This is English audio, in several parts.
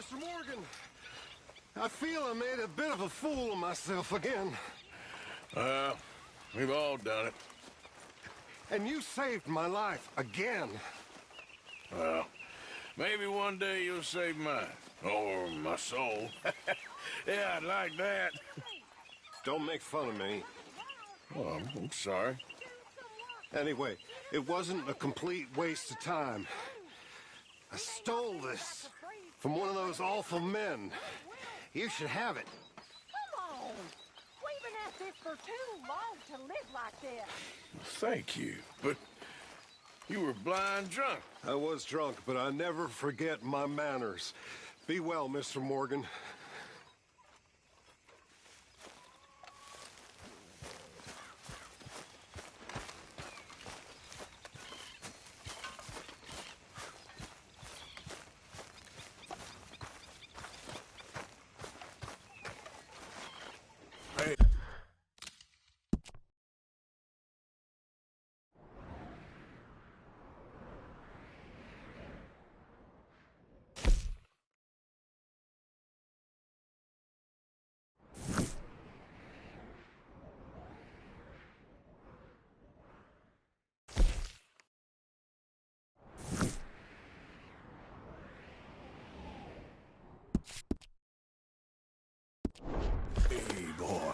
Mr. Morgan, I feel I made a bit of a fool of myself again. We've all done it. And you saved my life again. Well, maybe one day you'll save mine. Or my soul. Yeah, I'd like that. Don't make fun of me. Oh, I'm sorry. Anyway, it wasn't a complete waste of time. I stole this from one of those awful men. You should have it. Come on! We've been at this for too long to live like this. Thank you, but you were blind drunk. I was drunk, but I never forget my manners. Be well, Mr. Morgan. Hey. Hey, boy.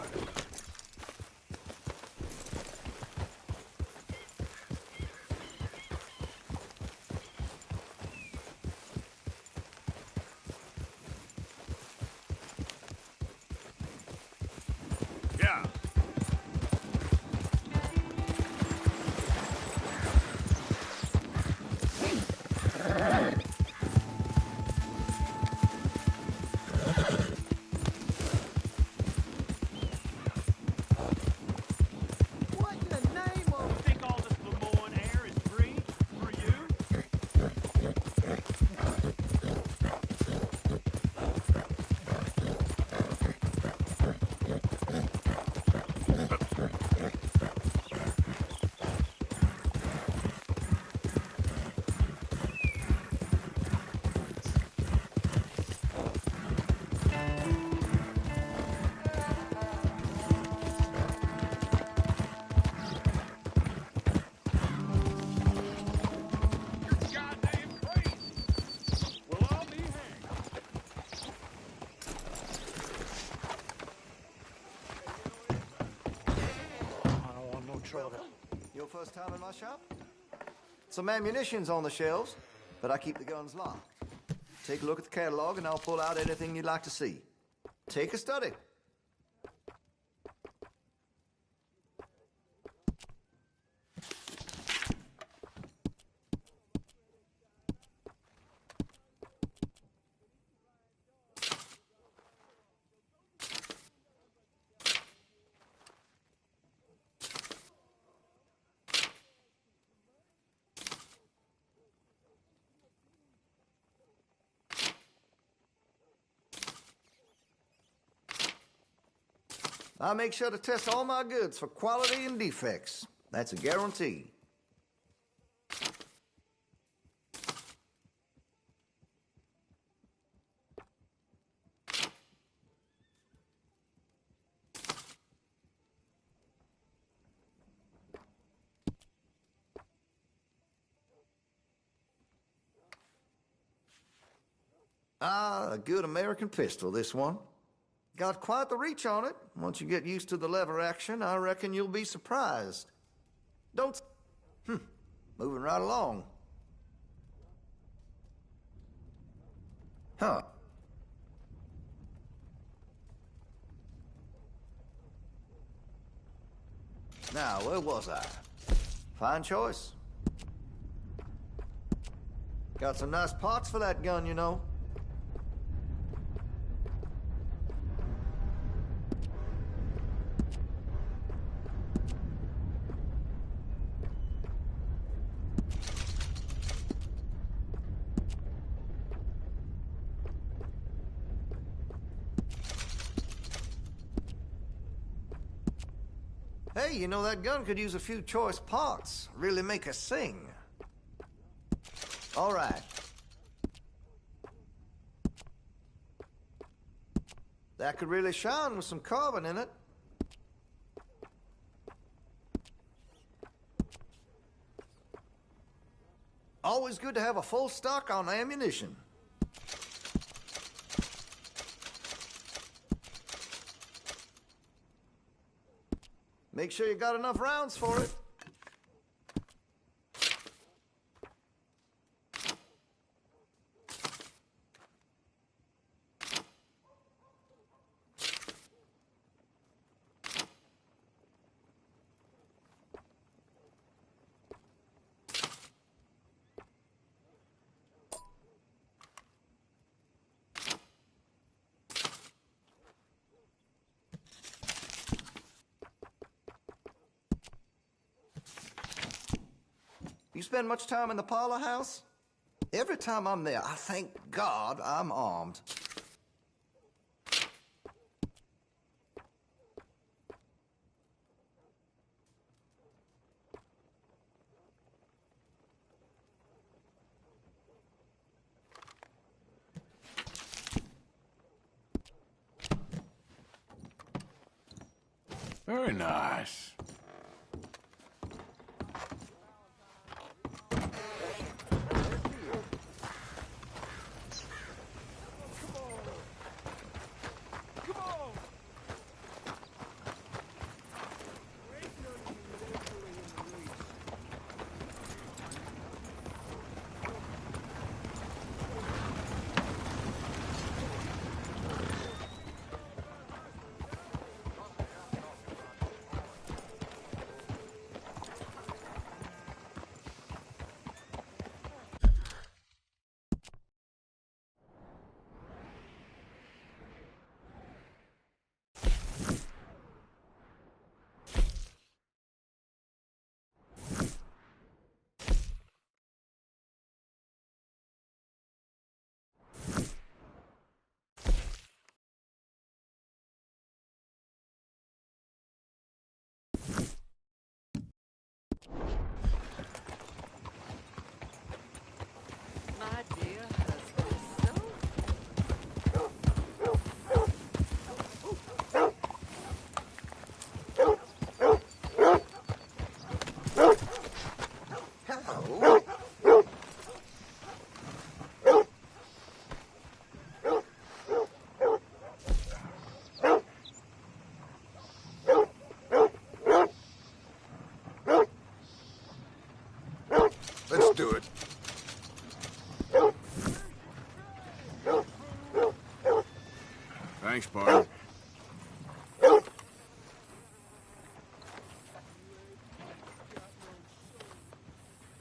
Yeah. What in the name of... You think all this Lemoyne air is free for you? You're goddamn crazy. Well, I'll be hanged. I don't want no trouble. Your first time in my shop? Some ammunition's on the shelves, but I keep the guns locked. Take a look at the catalog and I'll pull out anything you'd like to see. Take a study. I make sure to test all my goods for quality and defects. That's a guarantee. Ah, a good American pistol, this one. Got quite the reach on it. Once you get used to the lever action, I reckon you'll be surprised. Don't... Moving right along. Huh. Now, where was I? Fine choice. Got some nice parts for that gun, you know. Hey, you know, that gun could use a few choice parts. Really make us sing. All right. That could really shine with some carbon in it. Always good to have a full stock on ammunition. Make sure you got enough rounds for it. You spend much time in the parlor house? Every time I'm there, I thank God I'm armed. Very nice. My dear husband, Hello. Let's do it. Thanks, partner.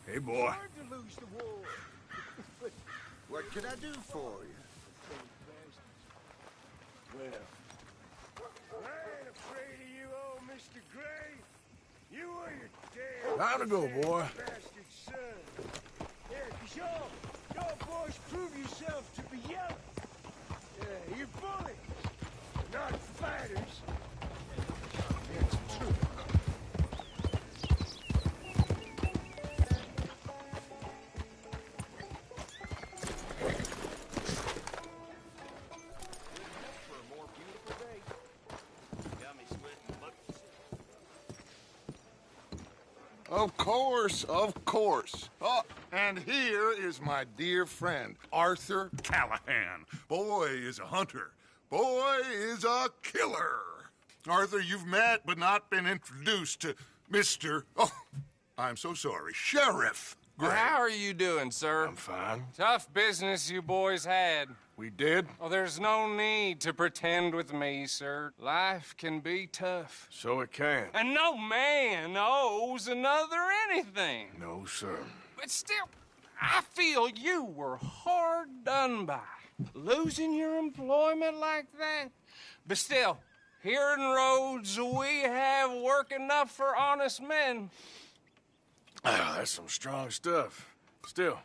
Hey, boy. What can I do for you? I ain't afraid of you, old Mr. Gray. You or your damn Time to go, boy. bastard son. Yeah, 'cause y'all boys prove yourself to be yellow. Yeah, you're bullies, not fighters. It's true. Of course. Oh, and here is my dear friend, Arthur Callahan. Boy is a hunter. Boy is a killer. Arthur, you've met but not been introduced to Mr. Oh, I'm so sorry, Sheriff Gray. Well, how are you doing, sir? I'm fine. Tough business you boys had. We did? Oh, there's no need to pretend with me, sir. Life can be tough. So it can. And no man owes another anything. No, sir. But still, I feel you were hard done by. Losing your employment like that. But still, here in Rhodes, we have work enough for honest men. Ah, that's some strong stuff. Still,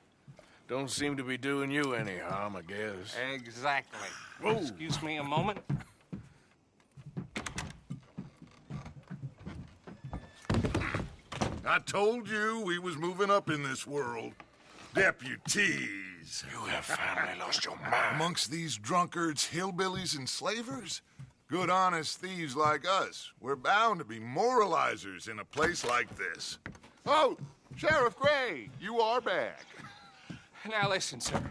don't seem to be doing you any harm, I guess. Exactly. Whoa. Excuse me a moment. I told you we was moving up in this world. Deputies. You have finally lost your mind. Amongst these drunkards, hillbillies, and slavers, Good, honest thieves like us. We're bound to be moralizers in a place like this. Oh, Sheriff Gray, you are back. Now listen, sir.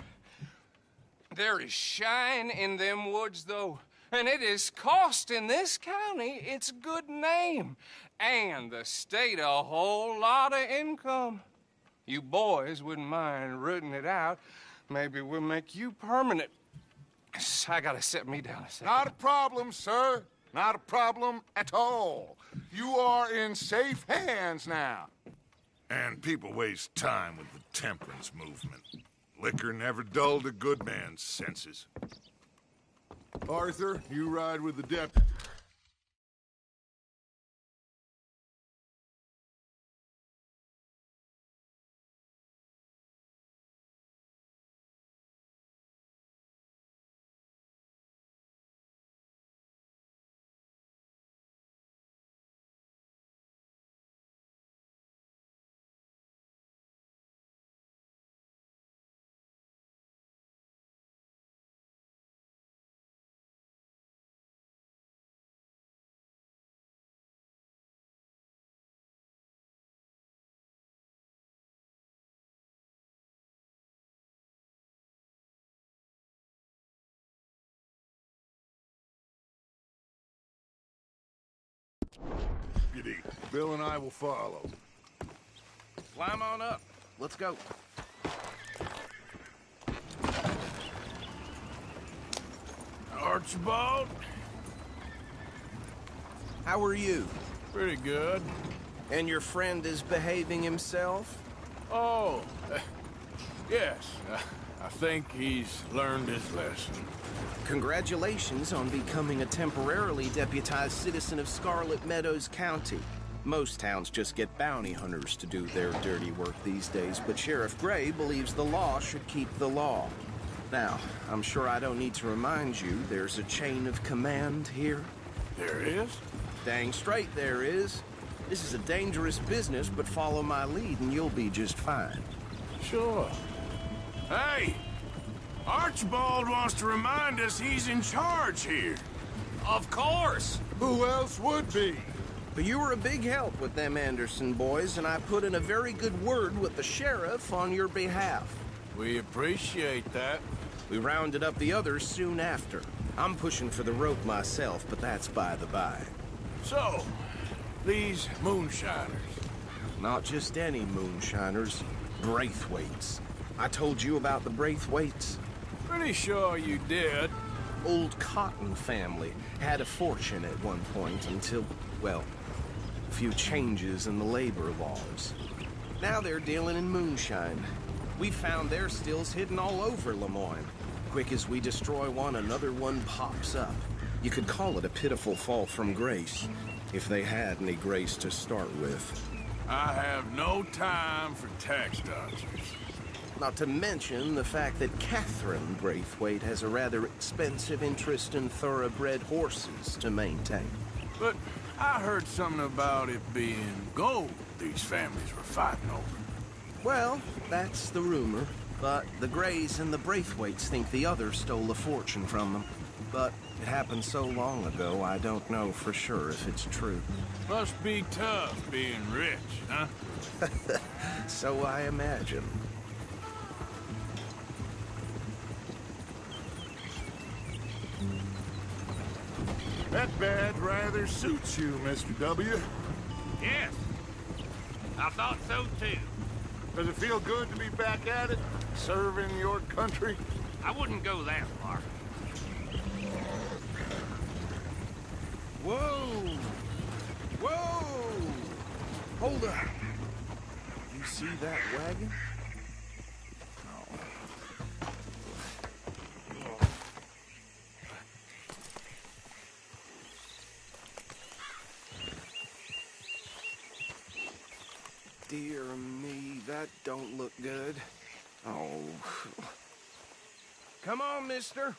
There is shine in them woods, though, and it is costing this county its good name and the state a whole lot of income. You boys wouldn't mind rooting it out. Maybe we'll make you permanent. I gotta set me down a second. Not a problem, sir. Not a problem at all. You are in safe hands now. And people waste time with the temperance movement. Liquor never dulled a good man's senses. Arthur, you ride with the deputy. Deputy, Bill and I will follow. Climb on up. Let's go. Archibald? How are you? Pretty good. And your friend is behaving himself? Oh, yes. I think he's learned his lesson. Congratulations on becoming a temporarily deputized citizen of Scarlet Meadows County. Most towns just get bounty hunters to do their dirty work these days, but Sheriff Gray believes the law should keep the law. Now, I'm sure I don't need to remind you there's a chain of command here. There is? Dang straight there is. This is a dangerous business, but follow my lead and you'll be just fine. Sure. Hey! Archibald wants to remind us he's in charge here. Of course. Who else would be? But you were a big help with them Anderson boys, and I put in a very good word with the sheriff on your behalf. We appreciate that. We rounded up the others soon after. I'm pushing for the rope myself, but that's by the by. So, these moonshiners. Not just any moonshiners, Braithwaites. I told you about the Braithwaites? Pretty sure you did. Old Cotton family had a fortune at one point until, well, a few changes in the labor laws. Now they're dealing in moonshine. We found their stills hidden all over Lemoyne. Quick as we destroy one, another one pops up. You could call it a pitiful fall from grace, if they had any grace to start with. I have no time for tax dodgers. Not to mention the fact that Catherine Braithwaite has a rather expensive interest in thoroughbred horses to maintain. But I heard something about it being gold these families were fighting over. Well, that's the rumor. But the Grays and the Braithwaites think the others stole a fortune from them. But it happened so long ago, I don't know for sure if it's true. Must be tough being rich, huh? So I imagine. That badge rather suits you, Mr. W. Yes. I thought so too. Does it feel good to be back at it, serving your country? I wouldn't go that far. Whoa! Whoa! Hold up. You see that wagon? Dear me, that don't look good. Oh. Come on, mister.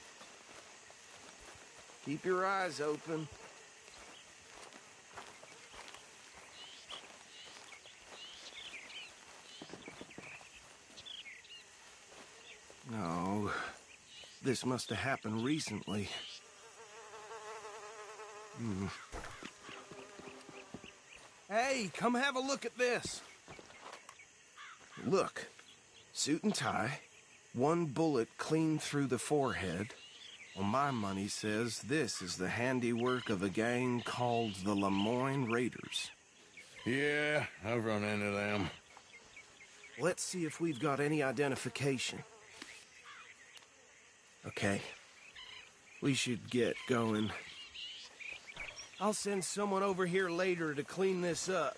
Keep your eyes open. No. This must have happened recently. Hey, come have a look at this. Look, suit and tie, one bullet clean through the forehead. Well, my money says this is the handiwork of a gang called the Lemoyne Raiders. Yeah, I've run into them. Let's see if we've got any identification. Okay. We should get going. I'll send someone over here later to clean this up.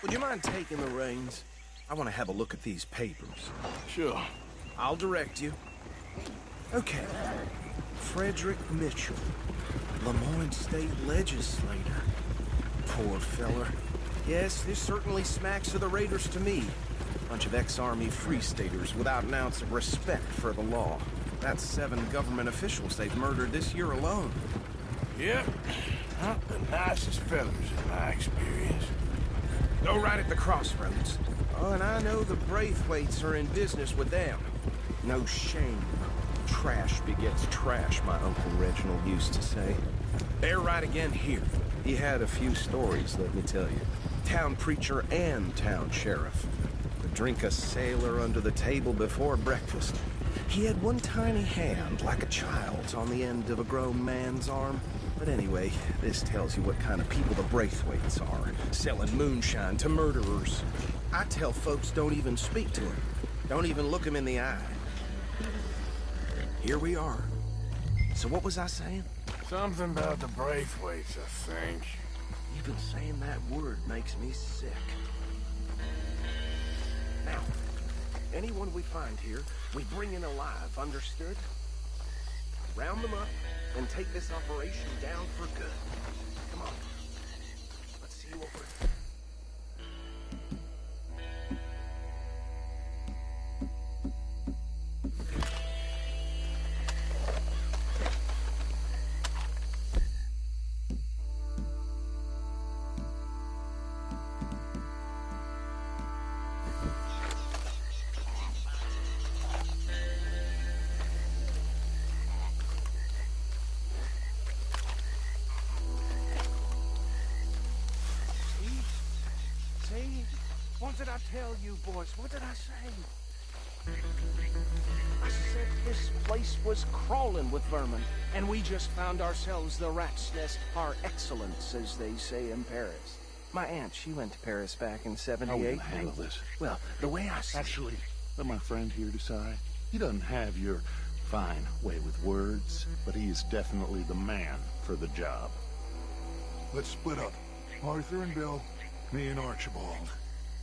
Would you mind taking the reins? I want to have a look at these papers. Sure. I'll direct you. Okay. Frederick Mitchell, Lemoyne State Legislator. Poor feller. Yes, this certainly smacks of the Raiders to me. Bunch of ex-Army Free Staters without an ounce of respect for the law. That's 7 government officials they've murdered this year alone. Yep. Not the nicest fellas in my experience. Go right at the crossroads. Oh, and I know the Braithwaites are in business with them. No shame. Trash begets trash, my Uncle Reginald used to say. They're right again here. He had a few stories, let me tell you. Town preacher and town sheriff. Would drink a sailor under the table before breakfast. He had one tiny hand, like a child's, on the end of a grown man's arm. But anyway, this tells you what kind of people the Braithwaites are. Selling moonshine to murderers. I tell folks don't even speak to him. Don't even look him in the eye. Here we are. So what was I saying? Something about the Braithwaites, I think. Even saying that word makes me sick. Now, anyone we find here, we bring in alive, understood? Round them up and take this operation down for good. Come on. Let's see what we're... What did I tell you, boys? What did I say? I said this place was crawling with vermin, and we just found ourselves the rat's nest par excellence, as they say in Paris. My aunt, she went to Paris back in '78. How will you handle this? Well, the way I see... Actually, let my friend here decide. He doesn't have your fine way with words, but he is definitely the man for the job. Let's split up. Arthur and Bill, me and Archibald.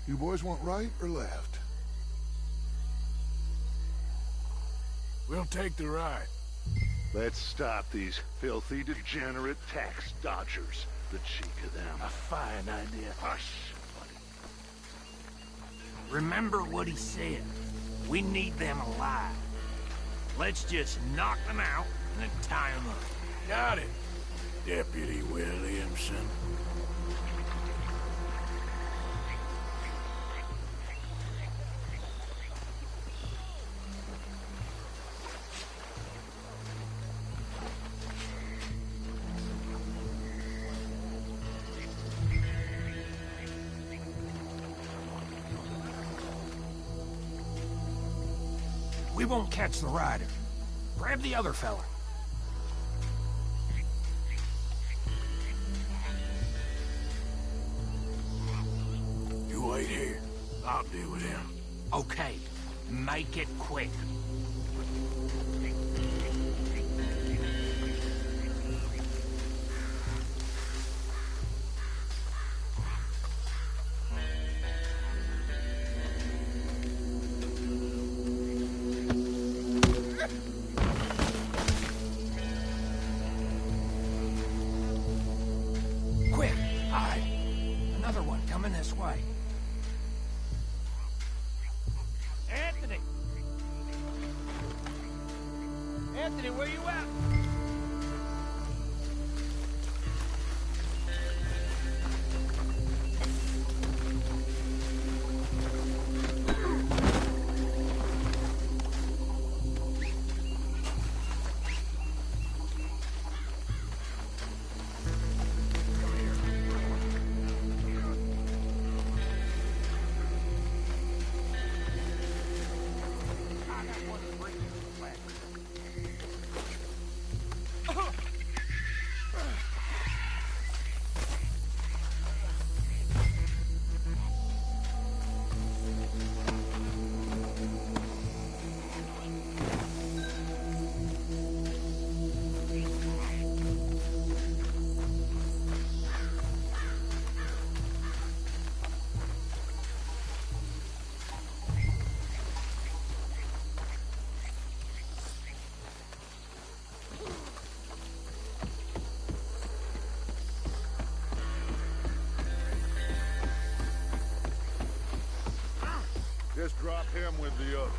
You boys want right or left? We'll take the right. Let's stop these filthy, degenerate tax dodgers. The cheek of them. A fine idea. Hush, buddy. Remember what he said. We need them alive. Let's just knock them out and then tie them up. Got it, Deputy Williamson. We won't catch the rider. Grab the other fella. You wait here. I'll deal with him. Okay, make it quick. Anthony, where you at? Just drop him with the others.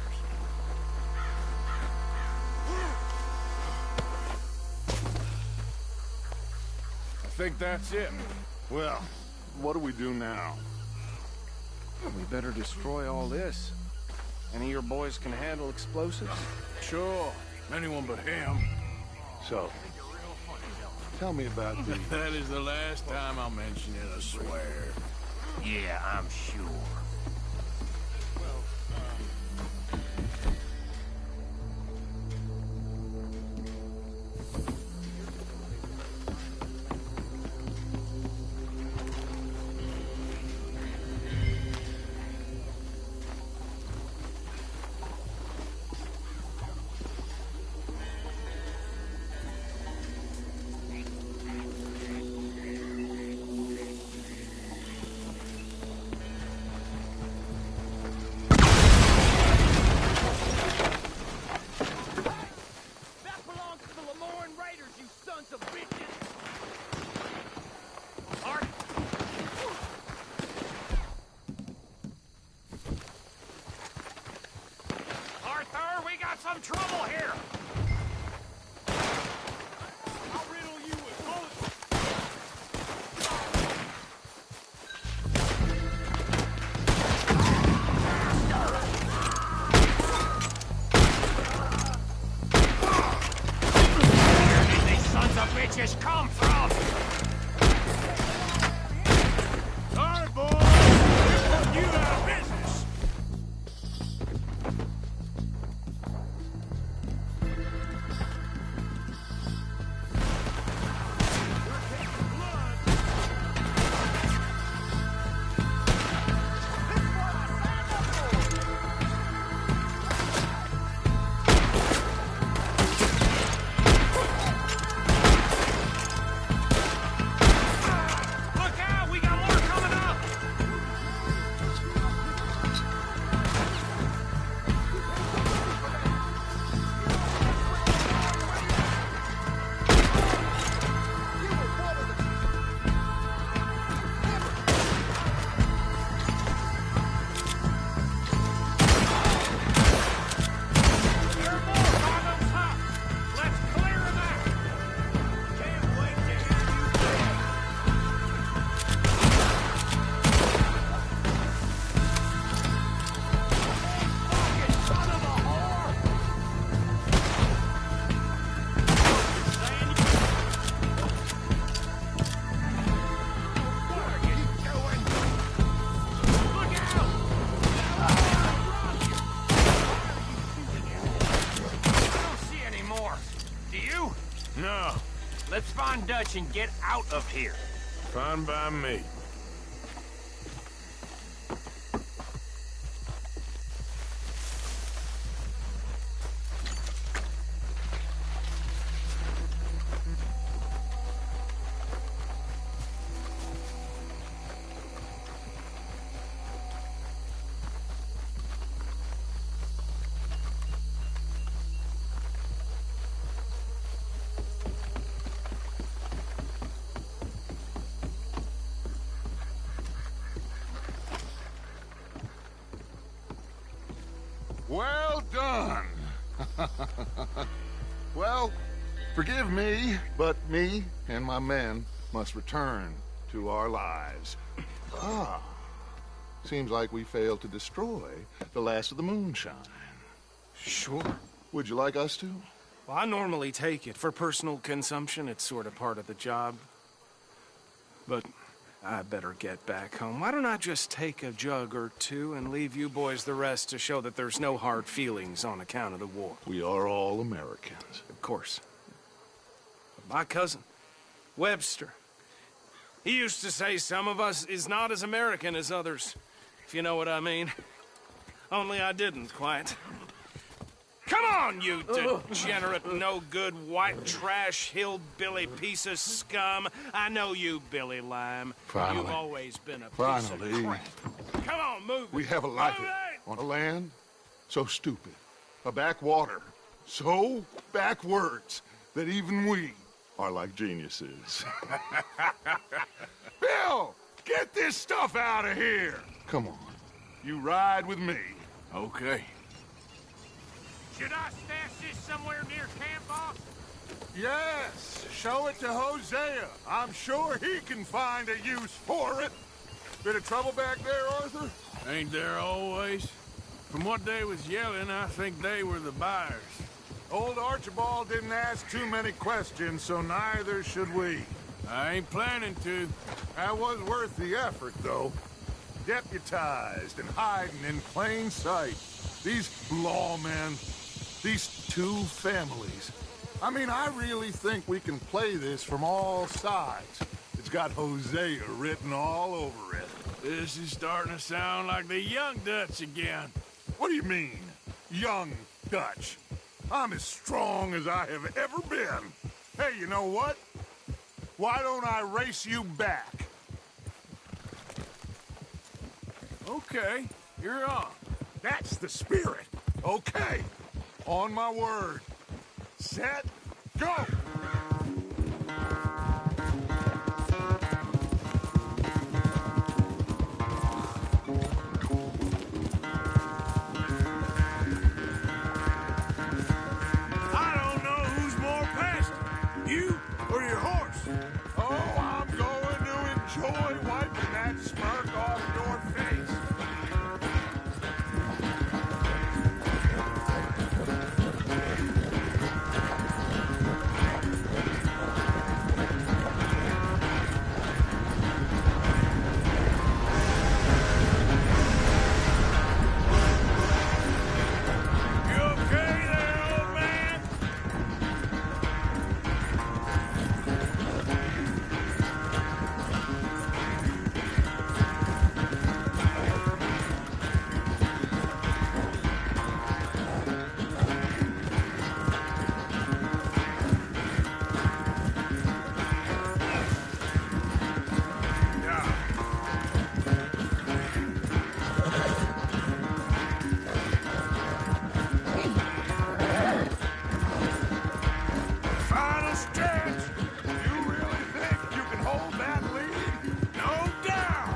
I think that's it. Well, what do we do now? We better destroy all this. Any of your boys can handle explosives? Sure. Anyone but him. So, tell me about the... That is the last time I'll mention it, I swear. Yeah, I'm sure. Some trouble here! I'll riddle you with bullets! Where did these sons of bitches come from? Sorry, boys! You out of business! No. Let's find Dutch and get out of here. Fine by me. Well done. Well, forgive me, but me and my men must return to our lives. Ah. Seems like we failed to destroy the last of the moonshine. Sure. Would you like us to? Well, I normally take it. For personal consumption, it's sort of part of the job. But I better get back home. Why don't I just take a jug or two and leave you boys the rest to show that there's no hard feelings on account of the war? We are all Americans. Of course. But my cousin, Webster, he used to say some of us is not as American as others, if you know what I mean. Only I didn't quite. Come on, you degenerate, no-good, white trash, hillbilly piece of scum. I know you, Billy Lime. Finally. You've always been a piece of crap. Come on, move We it. have a life Move it! on a land so stupid, a backwater so backwards that even we are like geniuses. Bill, get this stuff out of here. Come on, you ride with me. Okay. Should I stash this somewhere near camp, boss? Yes, show it to Hosea. I'm sure he can find a use for it. Bit of trouble back there, Arthur? Ain't there always? From what they was yelling, I think they were the buyers. Old Archibald didn't ask too many questions, so neither should we. I ain't planning to. That was worth the effort, though. Deputized and hiding in plain sight. These lawmen, these two families. I mean, I really think we can play this from all sides. It's got Hosea written all over it. This is starting to sound like the Young Dutch again. What do you mean, young Dutch? I'm as strong as I have ever been. Hey, you know what? Why don't I race you back? Okay, you're on. That's the spirit. Okay. On my word. Set, go! I don't know who's more passionate, you or your horse. Oh, I'm going to enjoy wiping that smirk off your face. You okay there, old man? Final stretch. You really think you can hold that lead? No doubt.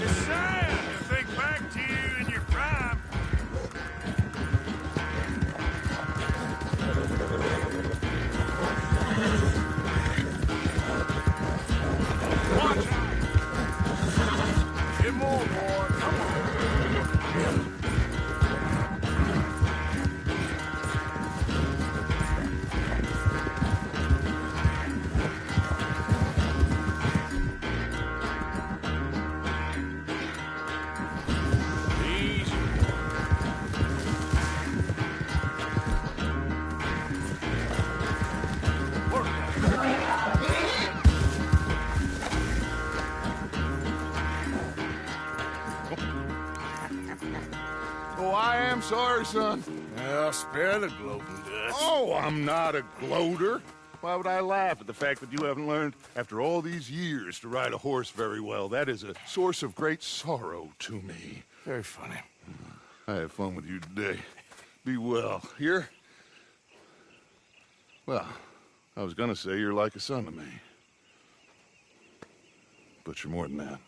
It's sad to think back to you in your prime. Watch out! Get more, boy. Come on. Easy. Oh, I am sorry, son. Well, spare the gloating Dutch. Oh, I'm not a gloater. Why would I laugh at the fact that you haven't learned, after all these years, to ride a horse very well? That is a source of great sorrow to me. Very funny. I had fun with you today. Be well. Here? Well, I was gonna say you're like a son to me. But you're more than that.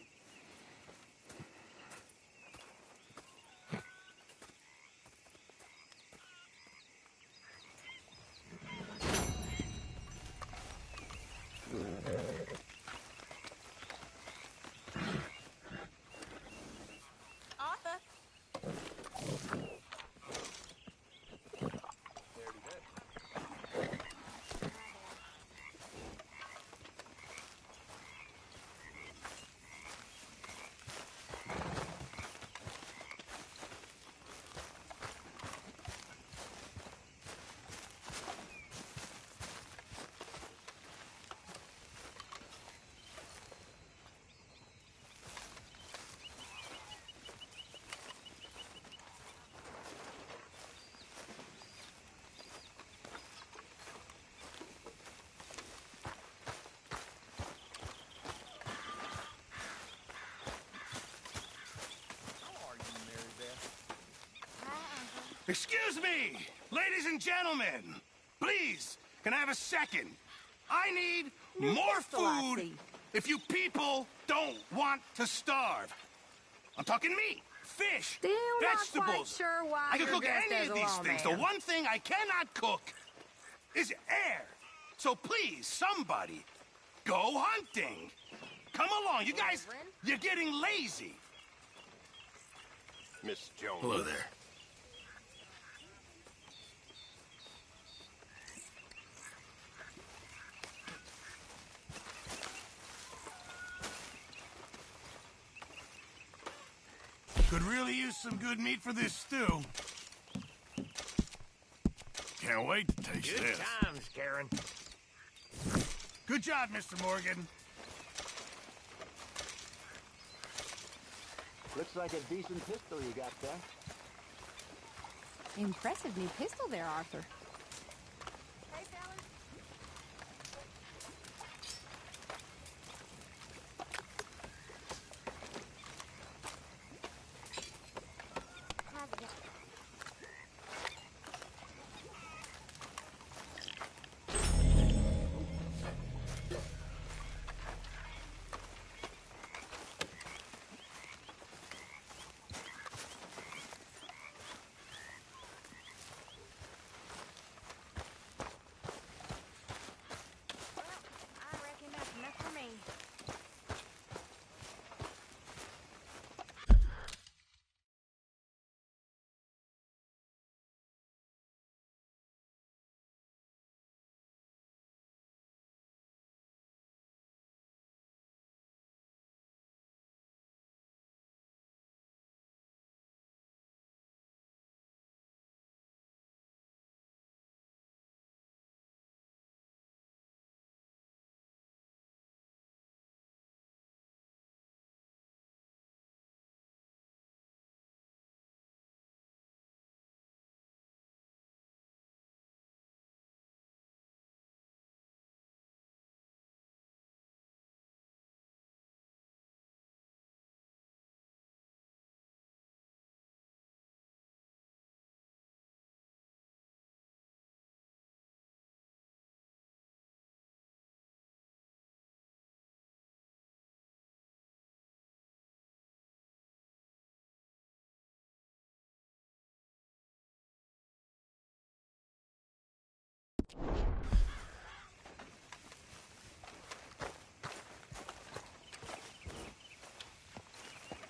Excuse me, ladies and gentlemen. Please, can I have a second? I need more food if you people don't want to starve. I'm talking meat, fish, Still vegetables. not quite sure why I can you're cook dressed any as of a these things. The lawman. one thing I cannot cook is air. So please, somebody, go hunting. Come along, you guys, you're getting lazy. Miss Jones. Hello there. Could really use some good meat for this stew. Can't wait to taste Good this. times, Karen. Good job, Mr. Morgan. Looks like a decent pistol you got there. Impressive new pistol there, Arthur. Hey, fellas. How's it going? I reckon that's enough for me.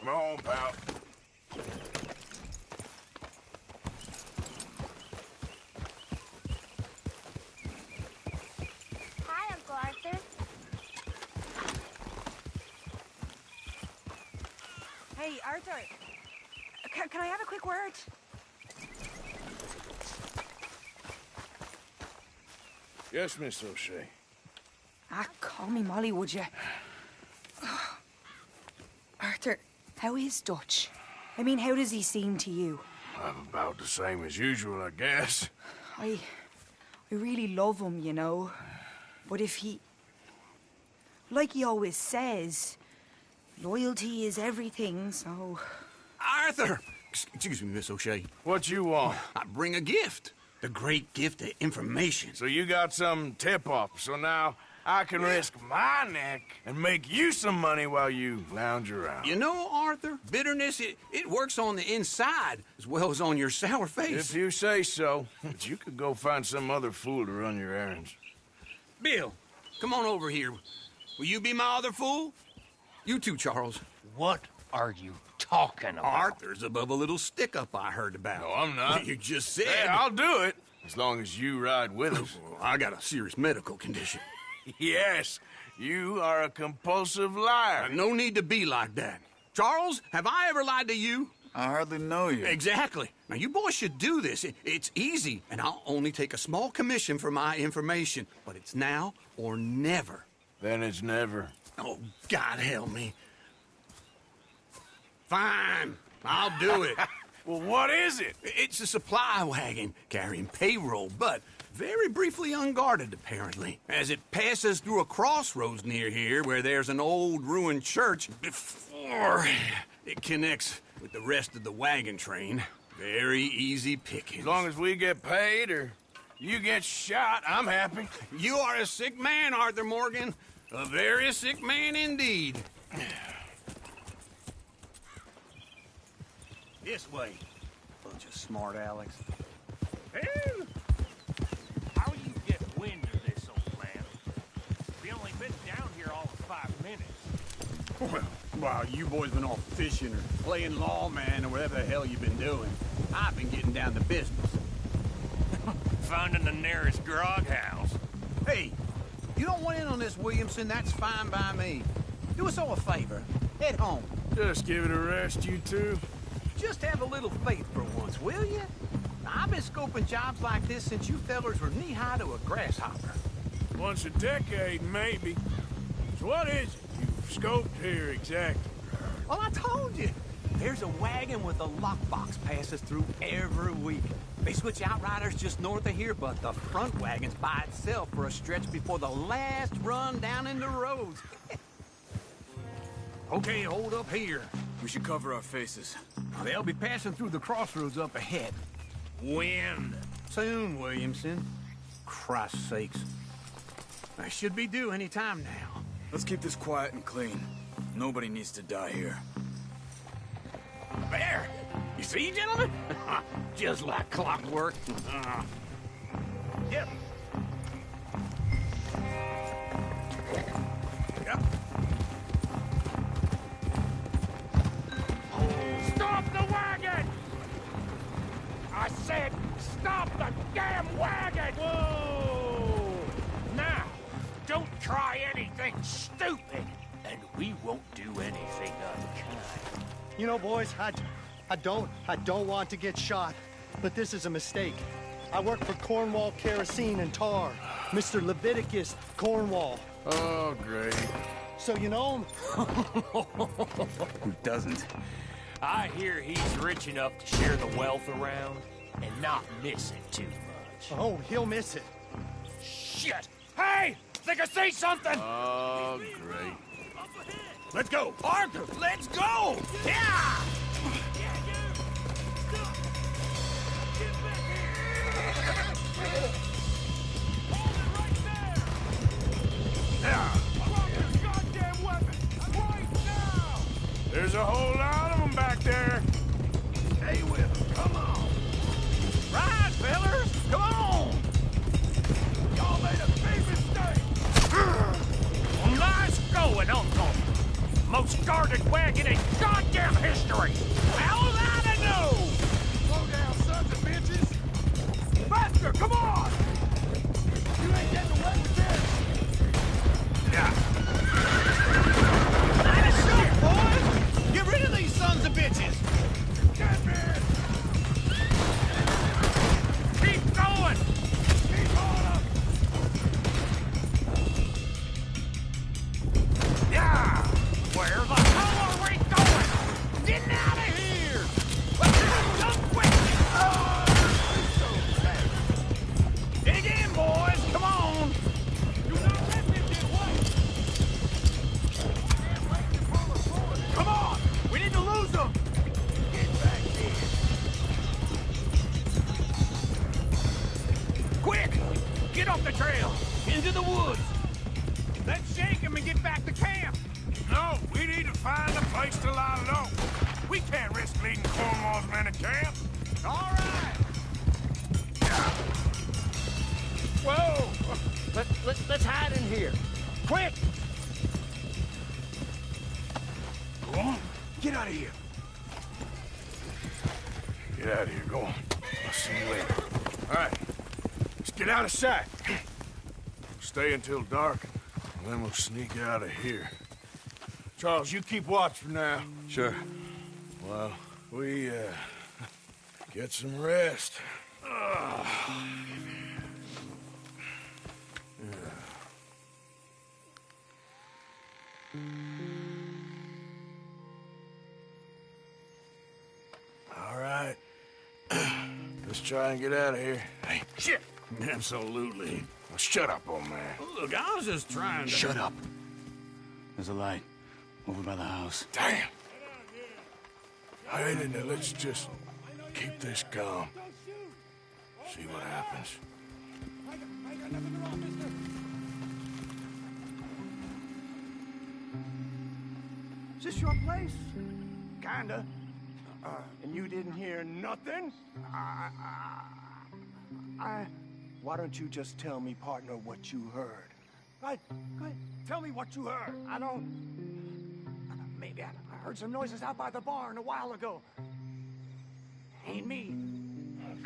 Come on, pal. Hi, Uncle Arthur. Hey, Arthur. Can I have a quick word? Yes, Miss O'Shea. Ah, call me Molly, would you? Arthur, how is Dutch? I mean, how does he seem to you? I'm about the same as usual, I guess. I really love him, you know. But if he... Like he always says, loyalty is everything, so... Arthur, Excuse me, Miss O'Shea. What you want? I bring a gift. The great gift of information. So you got some tip-off, so now I can risk my neck and make you some money while you lounge around. You know, Arthur, bitterness, it works on the inside as well as on your sour face. If you say so. But you could go find some other fool to run your errands. Bill, come on over here. Will you be my other fool? You too, Charles. What are you talking about? Arthur's above a little stick-up I heard about. No, I'm not. You just said... Hey, I'll do it, as long as you ride with us. I got a serious medical condition. Yes, you are a compulsive liar. No need to be like that. Charles, have I ever lied to you? I hardly know you. Exactly. Now, you boys should do this. It's easy, and I'll only take a small commission for my information. But it's now or never. Then it's never. Oh, God help me. Fine. I'll do it. Well, what is it? It's a supply wagon carrying payroll, but very briefly unguarded, apparently. As it passes through a crossroads near here where there's an old ruined church before it connects with the rest of the wagon train. Very easy pickings. As long as we get paid or you get shot, I'm happy. You are a sick man, Arthur Morgan. A very sick man indeed. This way. Bunch of smart Alex. Hey! How you get wind of this, old man? We only been down here all of 5 minutes. Well, while you boys been off fishing or playing lawman or whatever the hell you've been doing, I've been getting down to business. Finding the nearest grog house. Hey, you don't want in on this, Williamson, that's fine by me. Do us all a favor. Head home. Just give it a rest, you two. Just have a little faith for once, will you? I've been scoping jobs like this since you fellers were knee-high to a grasshopper. Once a decade, maybe. So what is it you've scoped here exactly? Well, I told you. There's a wagon with a lockbox passes through every week. They switch outriders just north of here, but the front wagon's by itself for a stretch before the last run down in the roads. Okay, hold up here. We should cover our faces. They'll be passing through the crossroads up ahead. When? Soon, Williamson. Christ's sakes. I should be due any time now. Let's keep this quiet and clean. Nobody needs to die here. There! You see, gentlemen? Just like clockwork. Yep. Yep. Stop the wagon! I said, stop the damn wagon! Whoa! Now, don't try anything stupid, and we won't do anything unkind. You know, boys, I don't want to get shot, but this is a mistake. I work for Cornwall Kerosene and Tar, Mr. Leviticus Cornwall. Oh, great. So you know him? Who doesn't? I hear he's rich enough to share the wealth around and not miss it too much. Oh, he'll miss it. Shit! Hey! Think I see something? Oh, great. Let's go! Arthur, let's go! Yeah! There's a whole lot of them back there. Stay with them. Come on. Ride, fellers. Come on. Y'all made a big mistake. Well, nice going, Uncle. Most guarded wagon in goddamn history. Well, Get off the trail! Into the woods! Let's shake him and get back to camp! No, we need to find a place to lie low. We can't risk leading Cornwall's men to camp. All right! Whoa! Let's hide in here. Quick! Go on. Get out of here. Get out of here. Go on. I'll see you later. All right. Let's get out of sight. Stay until dark, and then we'll sneak out of here. Charles, you keep watch for now. Sure. Well, we, get some rest. All right. Let's try and get out of here. Hey, shit! Absolutely. Well, shut up, old man. Look, I was just trying to... Shut up. There's a light over by the house. Damn! Hey, then let's just keep this calm. See what happens. Is this your place? Kinda. And you didn't hear nothing? Why don't you just tell me, partner, what you heard? Go ahead. Tell me what you heard. I don't... Maybe I heard some noises out by the barn a while ago. Ain't me.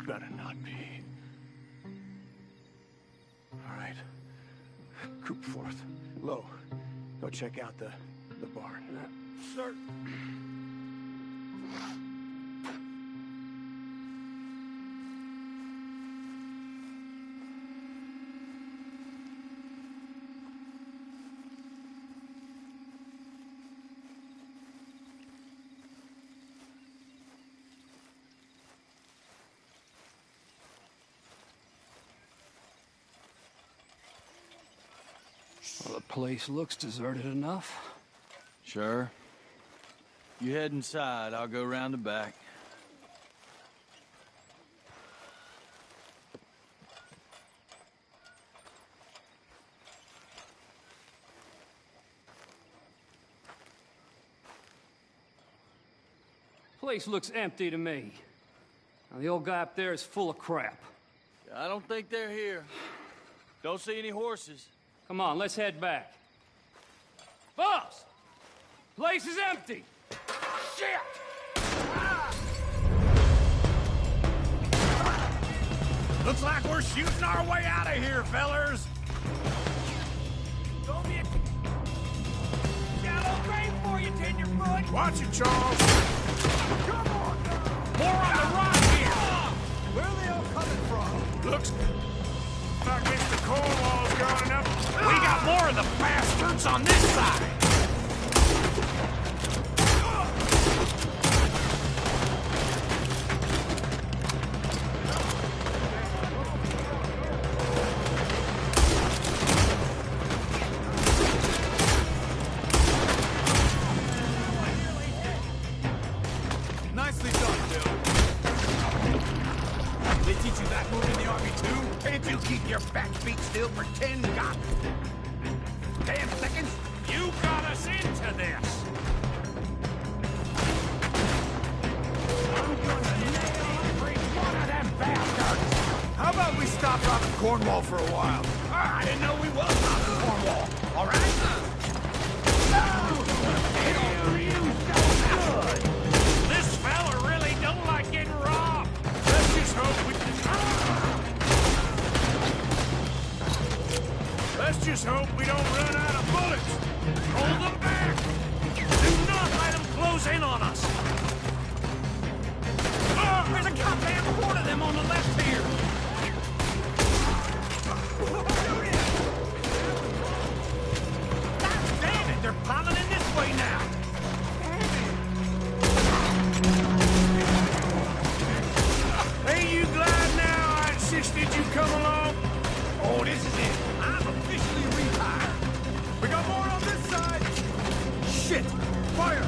Better not be. All right. Coop forth. Low. Go check out the barn. Sir. Well, the place looks deserted enough. Sure. You head inside, I'll go round the back. Place looks empty to me. Now, the old guy up there is full of crap. I don't think they're here. Don't see any horses. Come on, let's head back. Boss! Place is empty! Shit! Looks like we're shooting our way out of here, fellers! Throw me a shallow grave for you, tenderfoot! Watch it, Charles! Come on! More on the rock here! Where are they all coming from? Looks like Mr. Cornwall's gone enough. We got more of the bastards on this side! Nicely done, Bill. They teach you that move in the army, too? Can't you keep your back feet still for 10 damn seconds? You got us into this! I'm gonna nail every one of them bastards! How about we stop robbing Cornwall for a while? I didn't know we was robbing Cornwall, all right? It'll you so good! This fella really don't like getting robbed! Let's just hope we can... Let's just hope we don't run out of bullets. Hold them back! Do not let them close in on us! There's a goddamn horde of them on the left here! God damn it! They're piling in this way now! Ain't you glad now I insisted you come along? Oh, this is it! I'm officially retired! We got more on this side! Shit! Fire!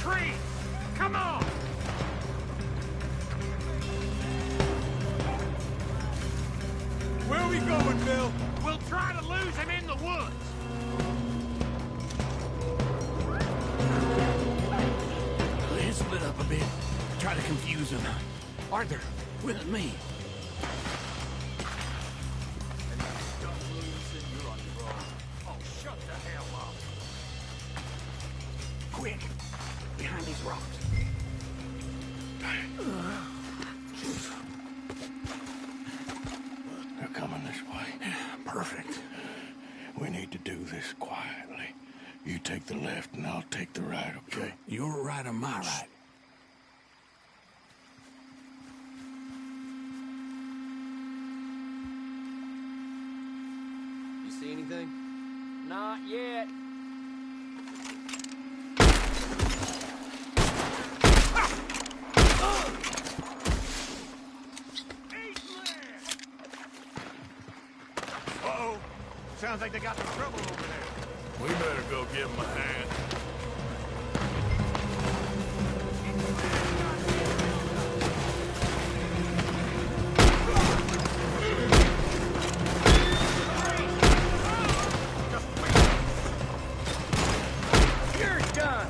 tree! Come on! Where are we going, Bill? We'll try to lose him in the woods. Let's split up a bit. Try to confuse him. Arthur, with me. Oh, shut the hell up. Quick! Behind these rocks. They're coming this way. Perfect. We need to do this quietly. You take the left and I'll take the right, okay? Your right or my right? You see anything? Not yet. Uh-oh. Sounds like they got some trouble over there. We better go give them a hand. You're done.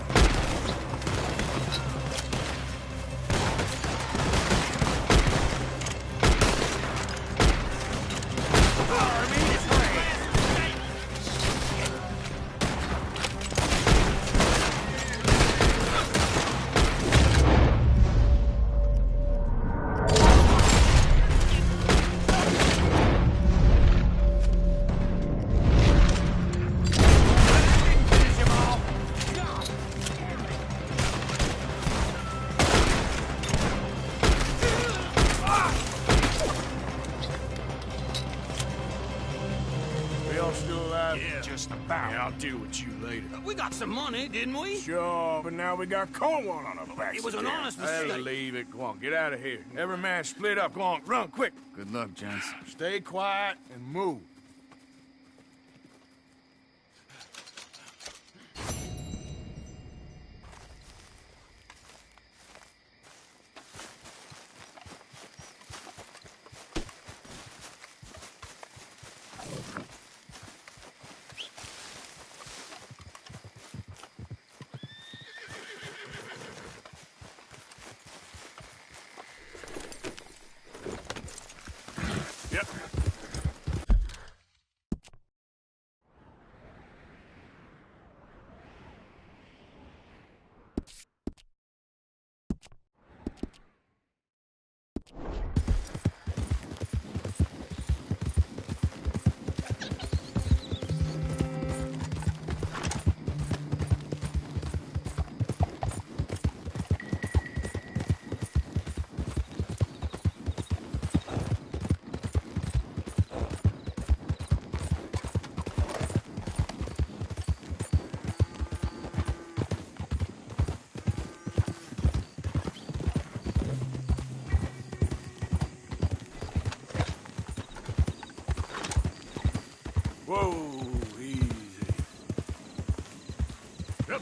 We all still alive? Yeah. Just about. Yeah, I'll deal with you later. We got some money, didn't we? Sure, but now we got Cornwall on our backs. It was an honest Hey, mistake. leave it. Go on, get out of here. Every man split up. Go on, run, quick. Good luck, gents. Stay quiet and move. Yep. Whoa, easy. Yep.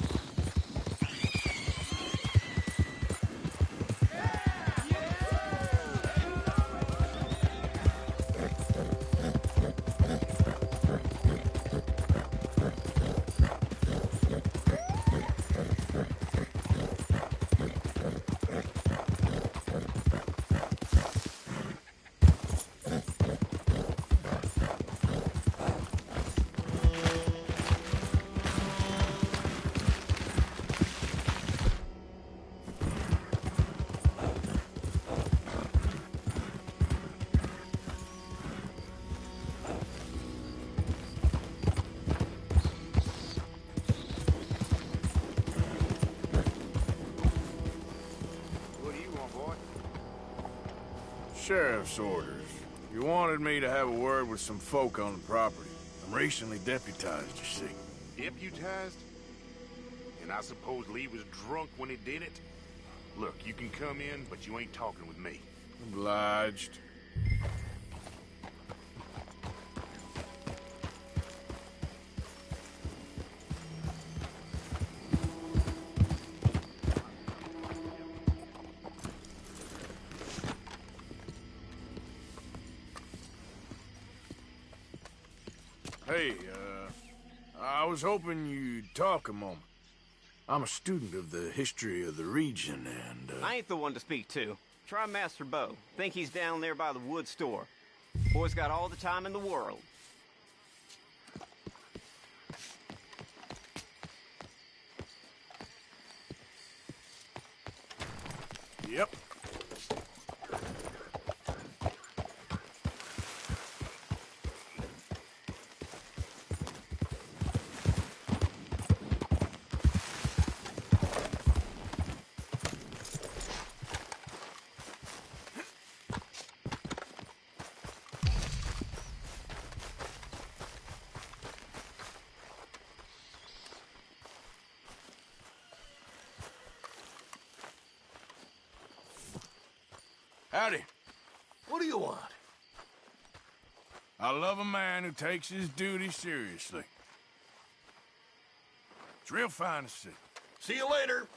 Sheriff's orders. You wanted me to have a word with some folk on the property. I'm recently deputized, you see. Deputized? And I suppose Lee was drunk when he did it? Look, you can come in, but you ain't talking with me. Obliged. Hey, I was hoping you'd talk a moment. I'm a student of the history of the region, and, I ain't the one to speak to. Try Master Bo. Think he's down there by the wood store. Boy's got all the time in the world. Yep. Howdy. What do you want? I love a man who takes his duty seriously. It's real fine to see. See you later.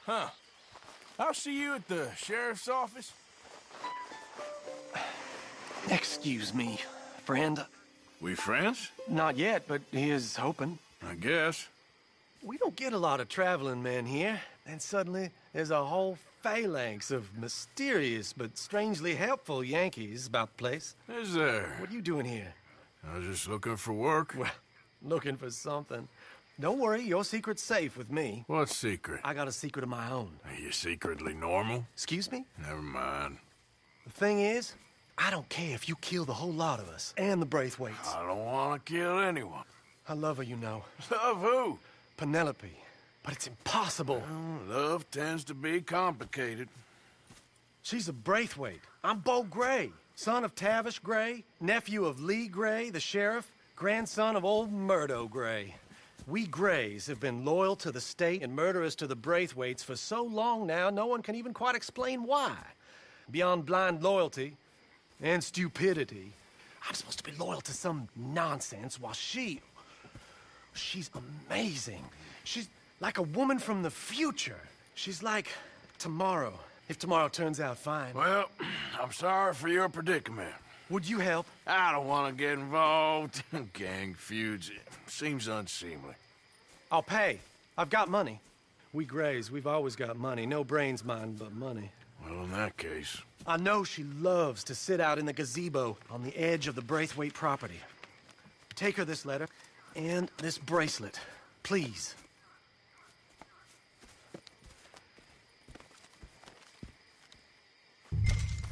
Huh. I'll see you at the sheriff's office. Excuse me, friend. We friends? Not yet, but he is hoping. I guess. We don't get a lot of traveling men here, and suddenly there's a whole phalanx of mysterious but strangely helpful Yankees about the place. Is there? What are you doing here? I was just looking for work. Well, looking for something. Don't worry, your secret's safe with me. What secret? I got a secret of my own. Are you secretly normal? Excuse me? Never mind. The thing is, I don't care if you kill the whole lot of us, and the Braithwaites. I don't want to kill anyone. I love her, you know. Love who? Penelope. But it's impossible. Well, love tends to be complicated. She's a Braithwaite. I'm Bo Gray, son of Tavish Gray, nephew of Lee Gray, the sheriff, grandson of old Murdo Gray. We Grays have been loyal to the state and murderous to the Braithwaites for so long now, no one can even quite explain why. Beyond blind loyalty and stupidity, I'm supposed to be loyal to some nonsense while she's amazing. She's like a woman from the future. She's like tomorrow, if tomorrow turns out fine. Well, I'm sorry for your predicament. Would you help? I don't want to get involved in gang feuds. It seems unseemly. I'll pay. I've got money. We Grays, we've always got money. No brains, mind, but money. Well, in that case... I know she loves to sit out in the gazebo on the edge of the Braithwaite property. Take her this letter and this bracelet, please.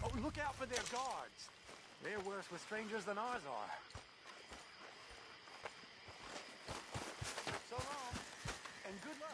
Oh, look out for their guards. They're worse with strangers than ours are. So long, and good luck.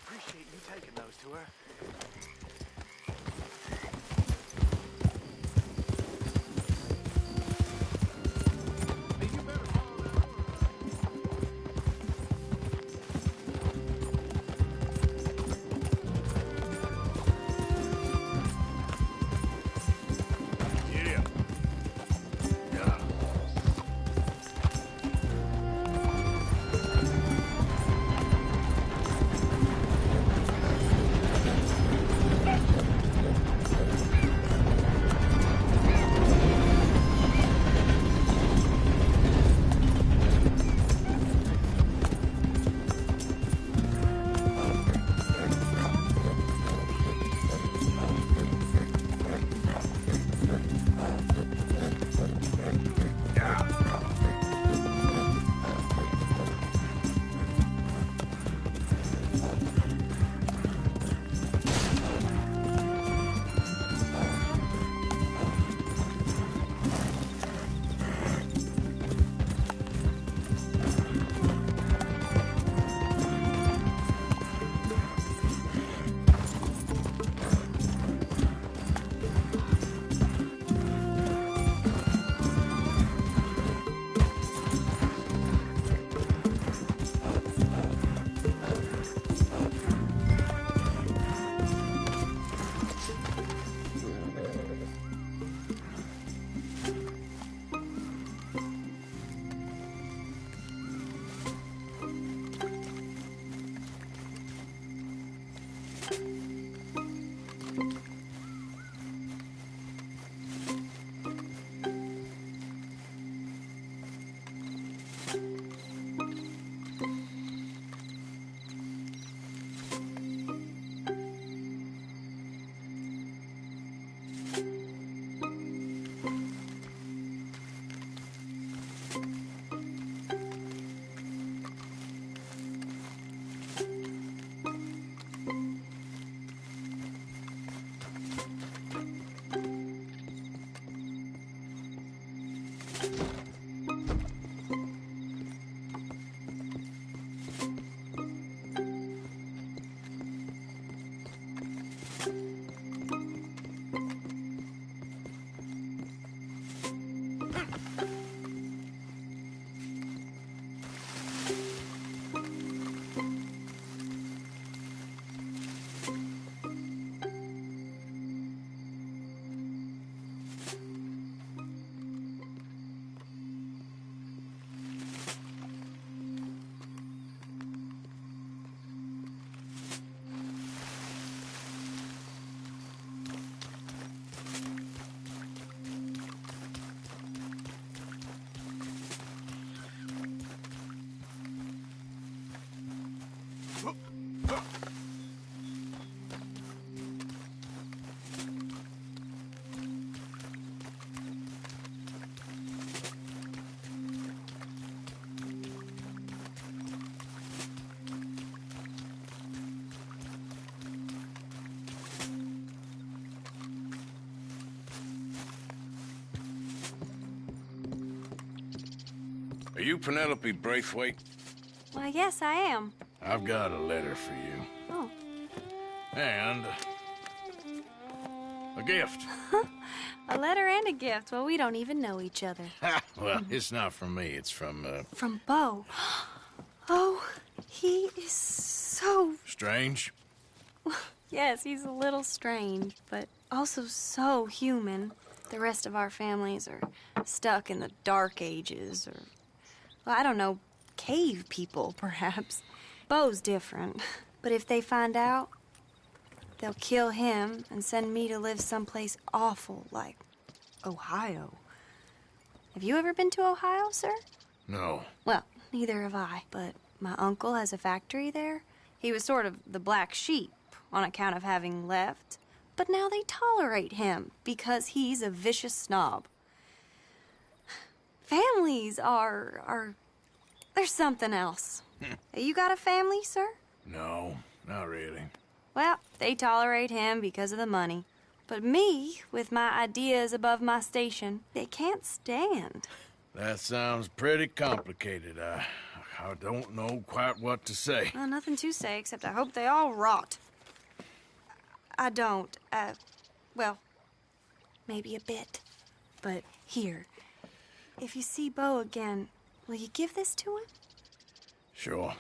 Appreciate you taking those to her. Are you Penelope Braithwaite? Why, yes, I am. I've got a letter for you. Oh. And a gift. A letter and a gift. Well, we don't even know each other. Well, it's not from me. It's from, From Bo. Oh, he is so... Strange? Yes, he's a little strange, but also so human. The rest of our families are stuck in the Dark Ages, or, well, I don't know, cave people, perhaps. Bo's different. But if they find out, they'll kill him and send me to live someplace awful like Ohio. Have you ever been to Ohio, sir? No. Well, neither have I, but my uncle has a factory there. He was sort of the black sheep on account of having left, but now they tolerate him because he's a vicious snob. Families are there's something else. You got a family, sir? No, not really. Well, they tolerate him because of the money. But me, with my ideas above my station, they can't stand. That sounds pretty complicated. I don't know quite what to say. Well, nothing to say, except I hope they all rot. I don't, well, maybe a bit. But here, if you see Bo again, will you give this to him? Sure.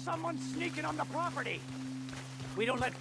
Someone's sneaking on the property. We don't let...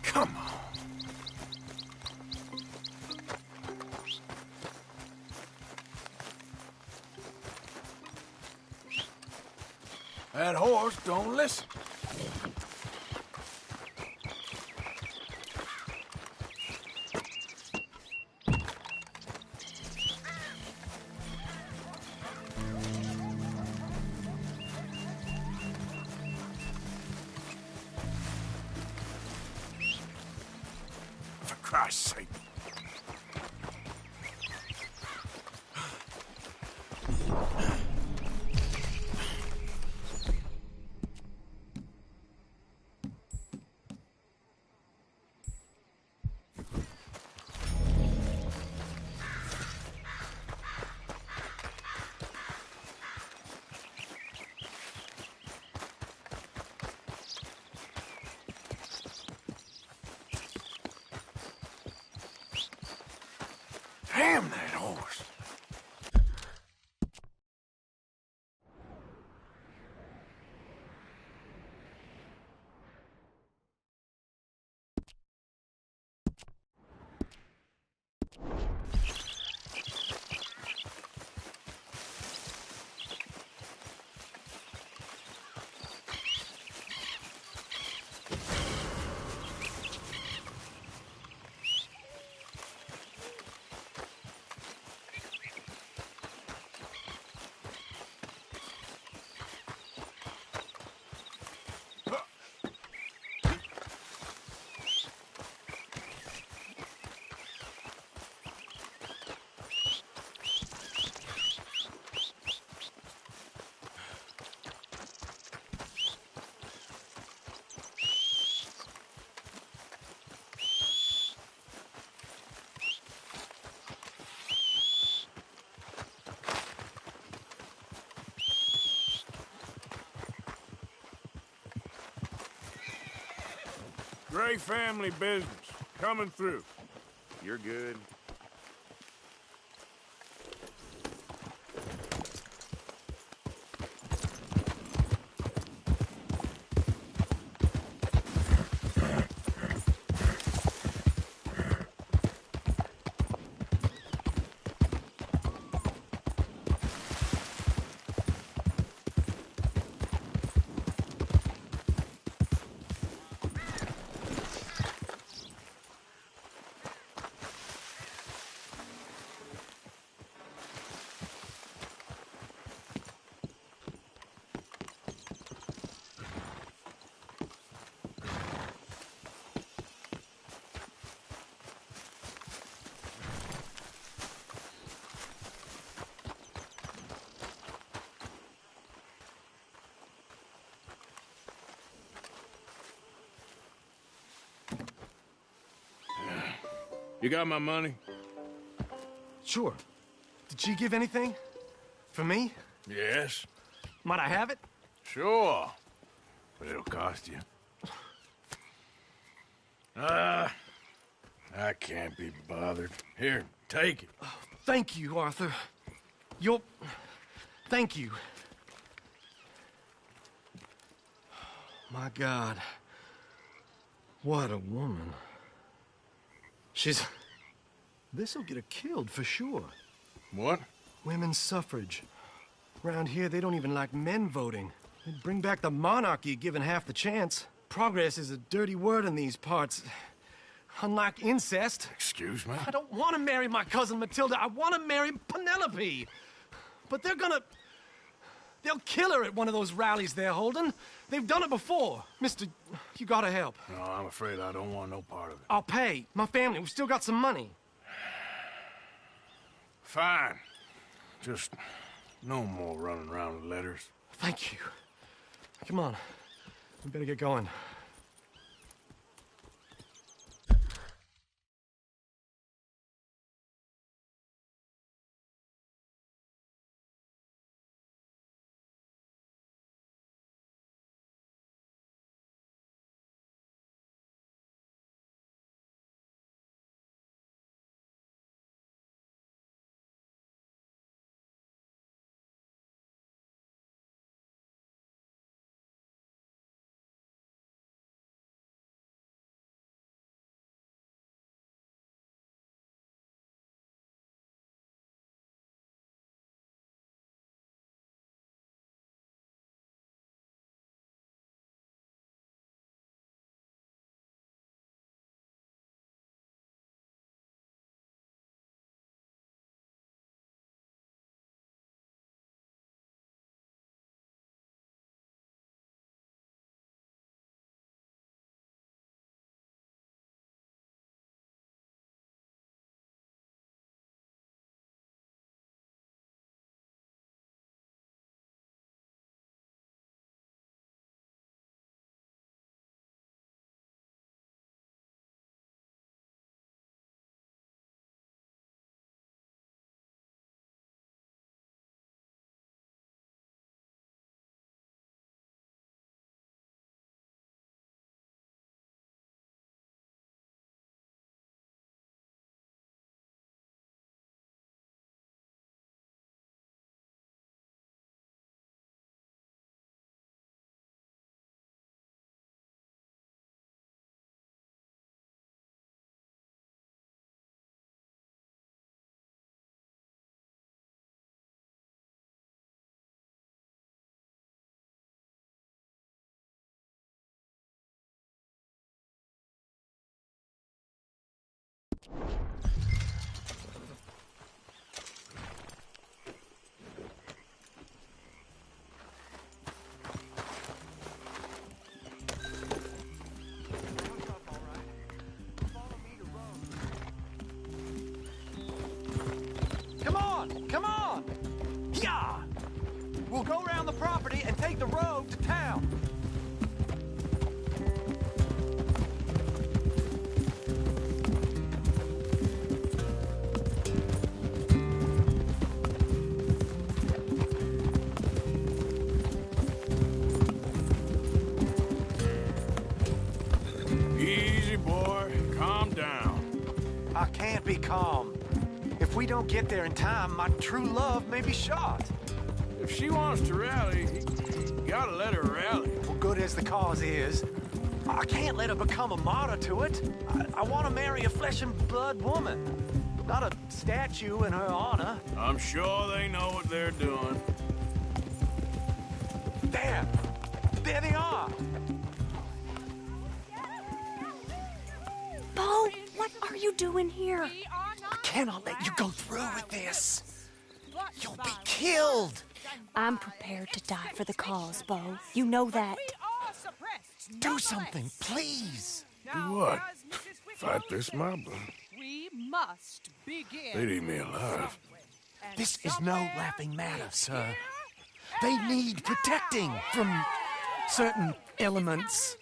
Come on. That horse don't listen. For Christ's sake. Gray family business. Coming through. You're good. You got my money? Sure. Did she give anything? For me? Yes. Might I have it? Sure. But it'll cost you. I can't be bothered. Here, take it. Thank you, Arthur. Thank you. My God. What a woman. This'll get her killed for sure. What? Women's suffrage. Around here, they don't even like men voting. They'd bring back the monarchy given half the chance. Progress is a dirty word in these parts. Unlike incest. Excuse me? I don't want to marry my cousin Matilda. I want to marry Penelope. But they'll kill her at one of those rallies they're holding. They've done it before. Mister, you gotta help. No, I'm afraid I don't want no part of it. I'll pay. My family, we've still got some money. Fine. Just no more running around with letters. Thank you. Come on. We better get going. Come on! Yeah! We'll go around the property and take the road to town. I can't be calm. If we don't get there in time, my true love may be shot. If she wants to rally, you gotta let her rally. Well, good as the cause is, I can't let her become a martyr to it. I want to marry a flesh and blood woman, not a statue in her honor. I'm sure they know what they're doing. There! There they are! Bo, what are you doing here? I cannot let you go through with this. You'll be killed. I'm prepared to die for the cause, Bo. You know that. Do something, please. Do what? Fight this mob? We must begin. They'd eat me alive. This is no laughing matter, sir. They need protecting from certain elements.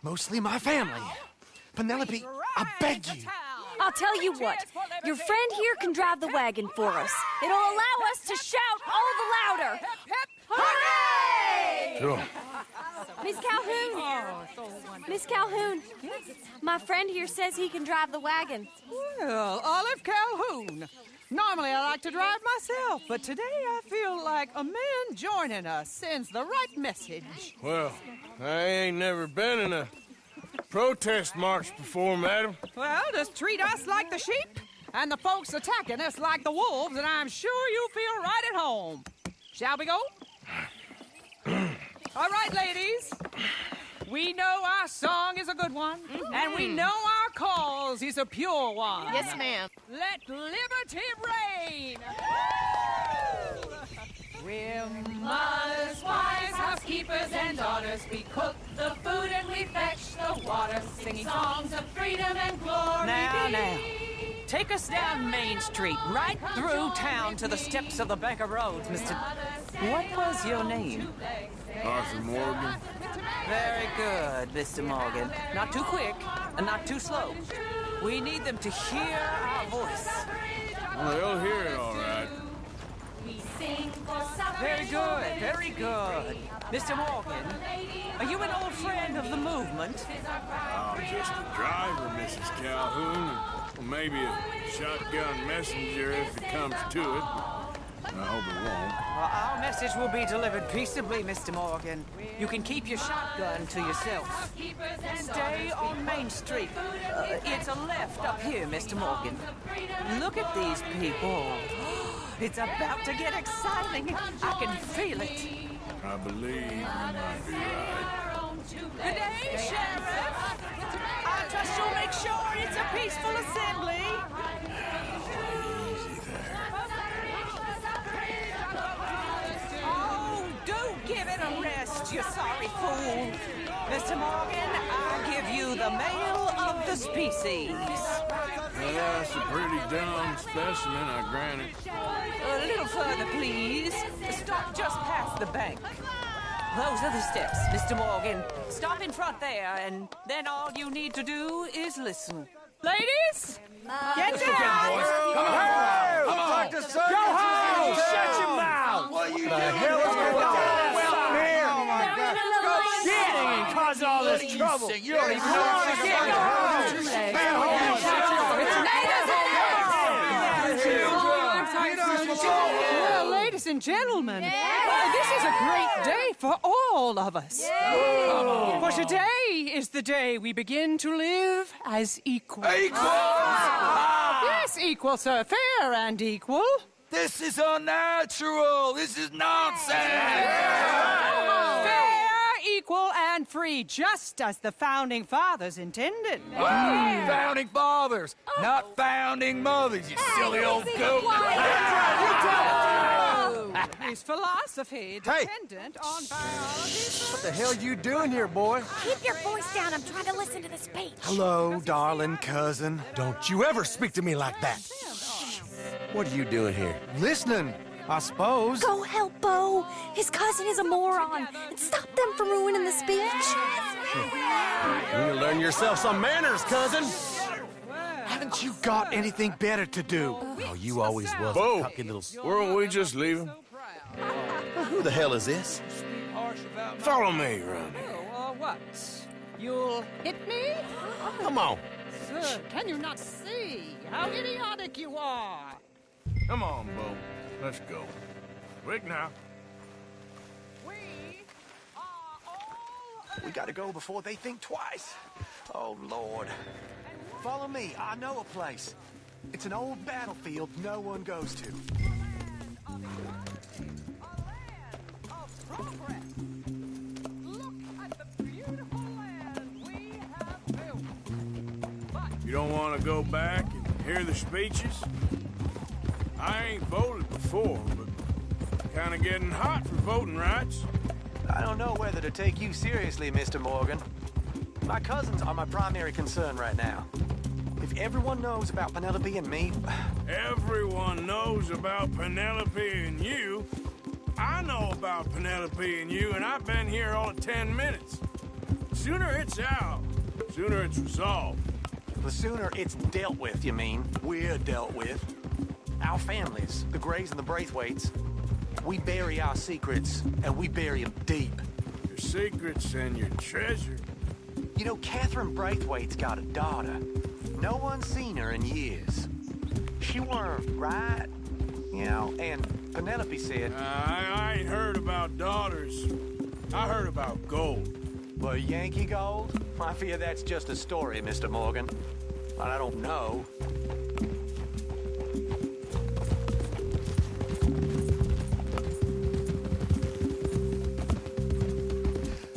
Mostly my family. Penelope, I beg you. I'll tell you what. Your friend here can drive the wagon for us. It'll allow us to shout all the louder. Hooray! Sure. Miss Calhoun. Miss Calhoun. My friend here says he can drive the wagon. Well, Olive Calhoun. Normally I like to drive myself, but today I feel like a man joining us sends the right message. Well, I ain't never been in a protest march before, madam. Well, just treat us like the sheep, and the folks attacking us like the wolves, and I'm sure you'll feel right at home. Shall we go? All right, ladies. We know our song is a good one, and we know our cause is a pure one. Yes, ma'am. Let liberty reign! We're mothers, wives, housekeepers, and daughters. We cook the food and we fetch the water, singing songs of freedom and glory. Now. Take us down Main Street, right through town to the steps of the Bank of Rhodes, Mr. What was your name? Arthur Morgan. Very good, Mr. Morgan. Not too quick and not too slow. We need them to hear our voice. Well, they'll hear it all right. Very good, very good. Mr. Morgan, are you an old friend of the movement? I'm just a driver, Mrs. Calhoun. Or maybe a shotgun messenger if it comes to it. I hope it won't. Well, our message will be delivered peaceably, Mr. Morgan. You can keep your shotgun to yourself. Stay on Main Street. It's a left up here, Mr. Morgan. Look at these people. It's about to get exciting. I can feel it. I believe you might be right. Good day, Sheriff. I trust you'll make sure it's a peaceful assembly. Easy there. Oh, do give it a rest, you sorry fool. Mr. Morgan, I give you the male of the species. Well, that's a pretty dumb specimen, I grant it. A little further, please. Stop just past the bank. Those are the steps, Mr. Morgan. Stop in front there, and then all you need to do is listen. Ladies, get down! Come on! Go home! Shut your mouth! What you doing? The hell is going on? Well, here! Oh, my God. Go shit and cause all this trouble. You don't even know what you're getting. Go home! Well, ladies and gentlemen, this is a great day for all of us. For today is the day we begin to live as equals. Equals? Yes, equal, sir. Fair and equal. This is unnatural. This is nonsense. Fair, equal, and free, just as the Founding Fathers intended. Founding Fathers, not founding mothers, you silly old goat. His philosophy dependent on biology. What the hell you doing here, boy? Keep your voice down. I'm trying to listen to the speech. Hello, darling cousin. Don't you ever speak to me like that. What are you doing here? Listening, I suppose. Go help Bo. His cousin is a moron. And stop them from ruining the speech. You learn yourself some manners, cousin. Haven't you got anything better to do? Oh, you always was Bo, a cocky little... weren't we just leaving? Who the hell is this? Follow me around here. What? You'll hit me? Come on. sir, can you not see how idiotic you are? Come on, Bo. Let's go. Quick now. We gotta go before they think twice. Oh, Lord. Follow me. I know a place. It's an old battlefield no one goes to. You don't want to go back and hear the speeches? I ain't voted before, but kind of getting hot for voting rights. I don't know whether to take you seriously, Mr. Morgan. My cousins are my primary concern right now. If everyone knows about Penelope and me... Everyone knows about Penelope and you. I know about Penelope and you, and I've been here all of 10 minutes. Sooner it's out, sooner it's resolved. The sooner it's dealt with, you mean? We're dealt with. Our families, the Grays and the Braithwaites, we bury our secrets, and we bury them deep. Your secrets and your treasure. You know, Catherine Braithwaite's got a daughter. No one's seen her in years. She weren't right, you know, and Penelope said... I ain't heard about daughters. I heard about gold. Well, Yankee gold? I fear that's just a story, Mr. Morgan. But I don't know.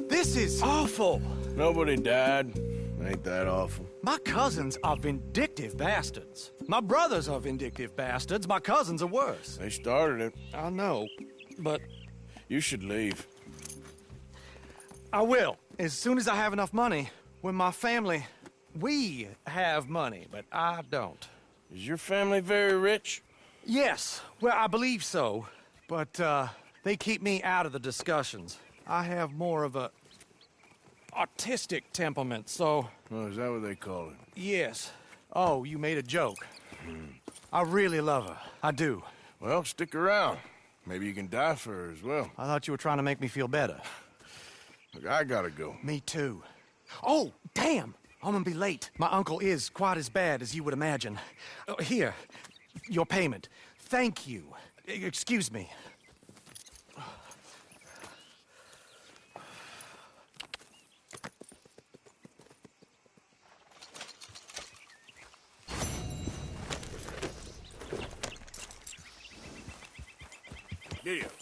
This is awful. Nobody died. Ain't that awful? My cousins are vindictive bastards. My brothers are vindictive bastards. My cousins are worse. They started it. I know, but... You should leave. I will, as soon as I have enough money. When my family... We have money, but I don't. Is your family very rich? Yes, well, I believe so. But, they keep me out of the discussions. I have more of a... artistic temperament, so... Oh, is that what they call it? Yes. Oh, you made a joke. I really love her. I do. Well, stick around. Maybe you can die for her as well. I thought you were trying to make me feel better. Look, I gotta go. Me too. Oh, damn! I'm gonna be late. My uncle is quite as bad as you would imagine. Here, your payment. Thank you. Excuse me. Giddy up.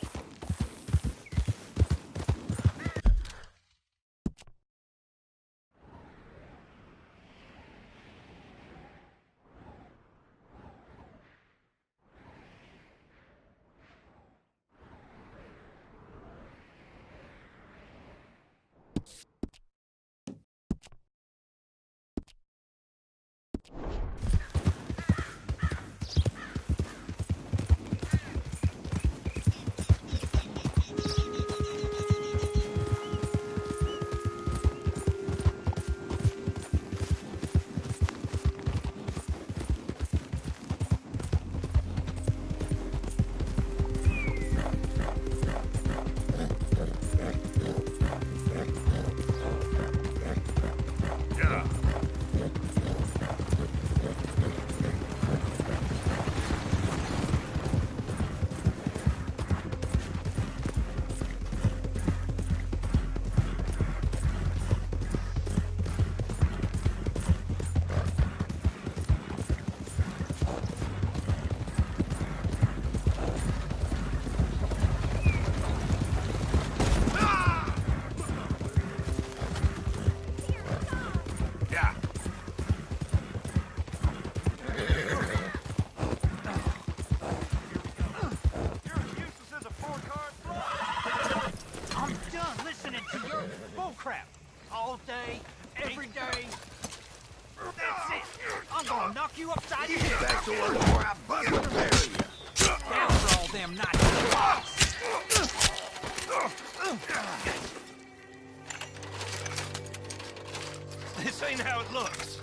Crap. All day, every day. That's it. I'm gonna knock you upside your head. Back to work before I bust and bury you. Down for all them nights. This ain't how it looks.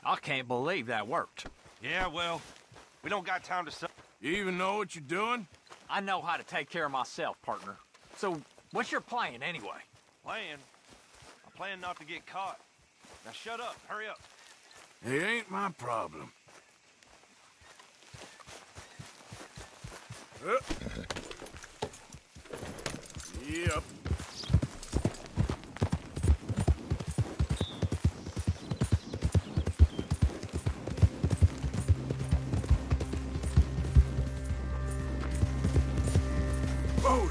I can't believe that worked. Yeah, well, we don't got time to... You even know what you're doing? I know how to take care of myself, partner. So, what's your plan, anyway? Plan? plan not to get caught. Now shut up, hurry up. It ain't my problem. Yep. Oh.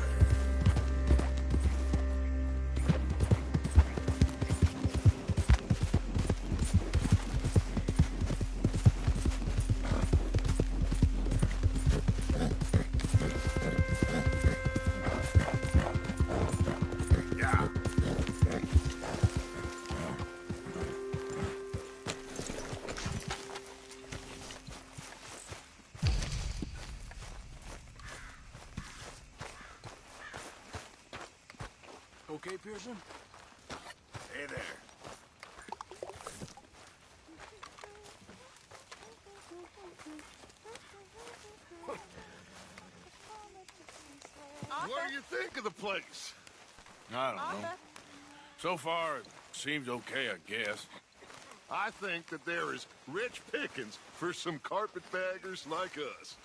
Okay, Pearson? Hey there. What do you think of the place? I don't know. So far, it seems okay, I guess. I think that there is rich pickings for some carpetbaggers like us.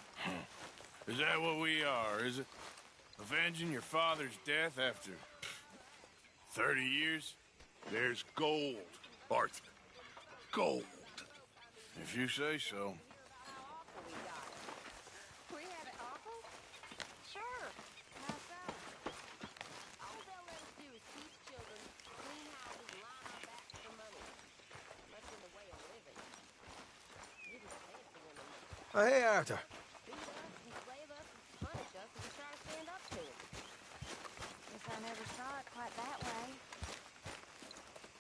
Is that what we are, is it? Avenging your father's death after 30 years? There's gold, Arthur. Gold. If you say so. Oh, hey, Arthur. I never saw it quite that way.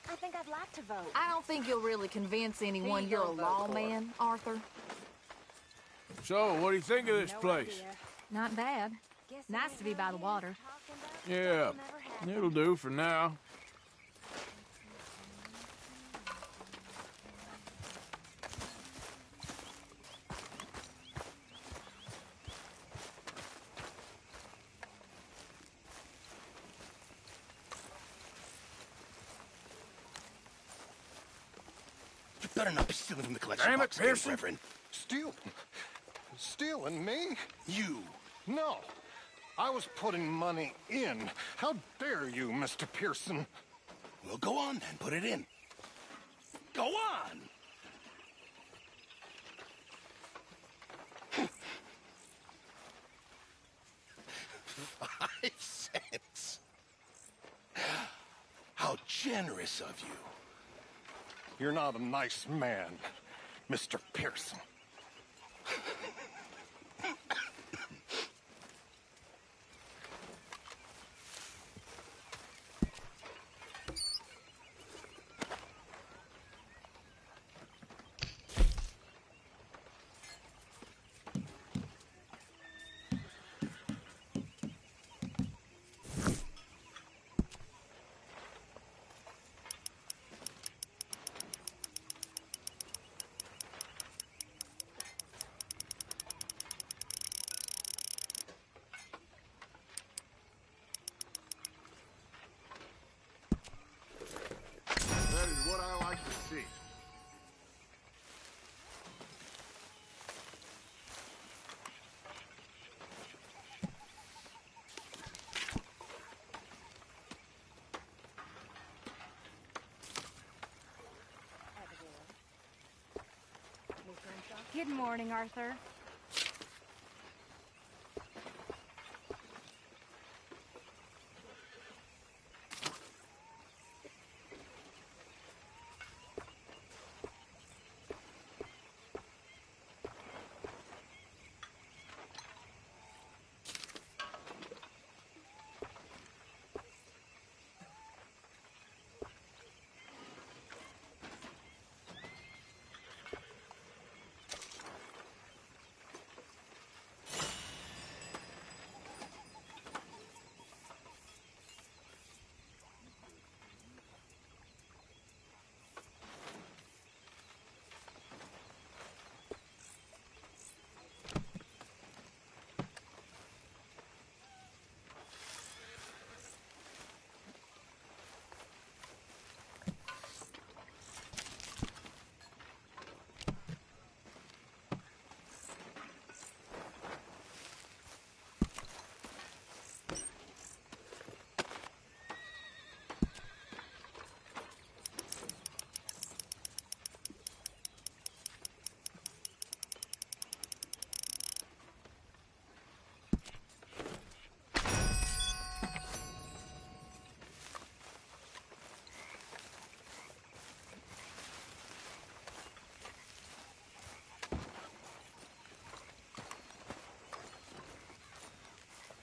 I think I'd like to vote. I don't think you'll really convince anyone you're a lawman, Arthur. So, what do you think of this place? Not bad. Nice to be by the water. Yeah, it'll do for now. You better not be stealing from the collection Damn it, box again, Pearson. Reverend. Steal? Stealing me? You. No. I was putting money in. How dare you, Mr. Pearson? Well, go on then. Put it in. Go on. 5 cents. How generous of you. You're not a nice man, Mr. Pearson. That is what I like to see. Good morning, Arthur.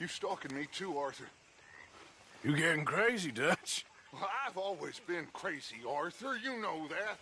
You stalking me too, Arthur. You getting crazy, Dutch? Well, I've always been crazy, Arthur. You know that.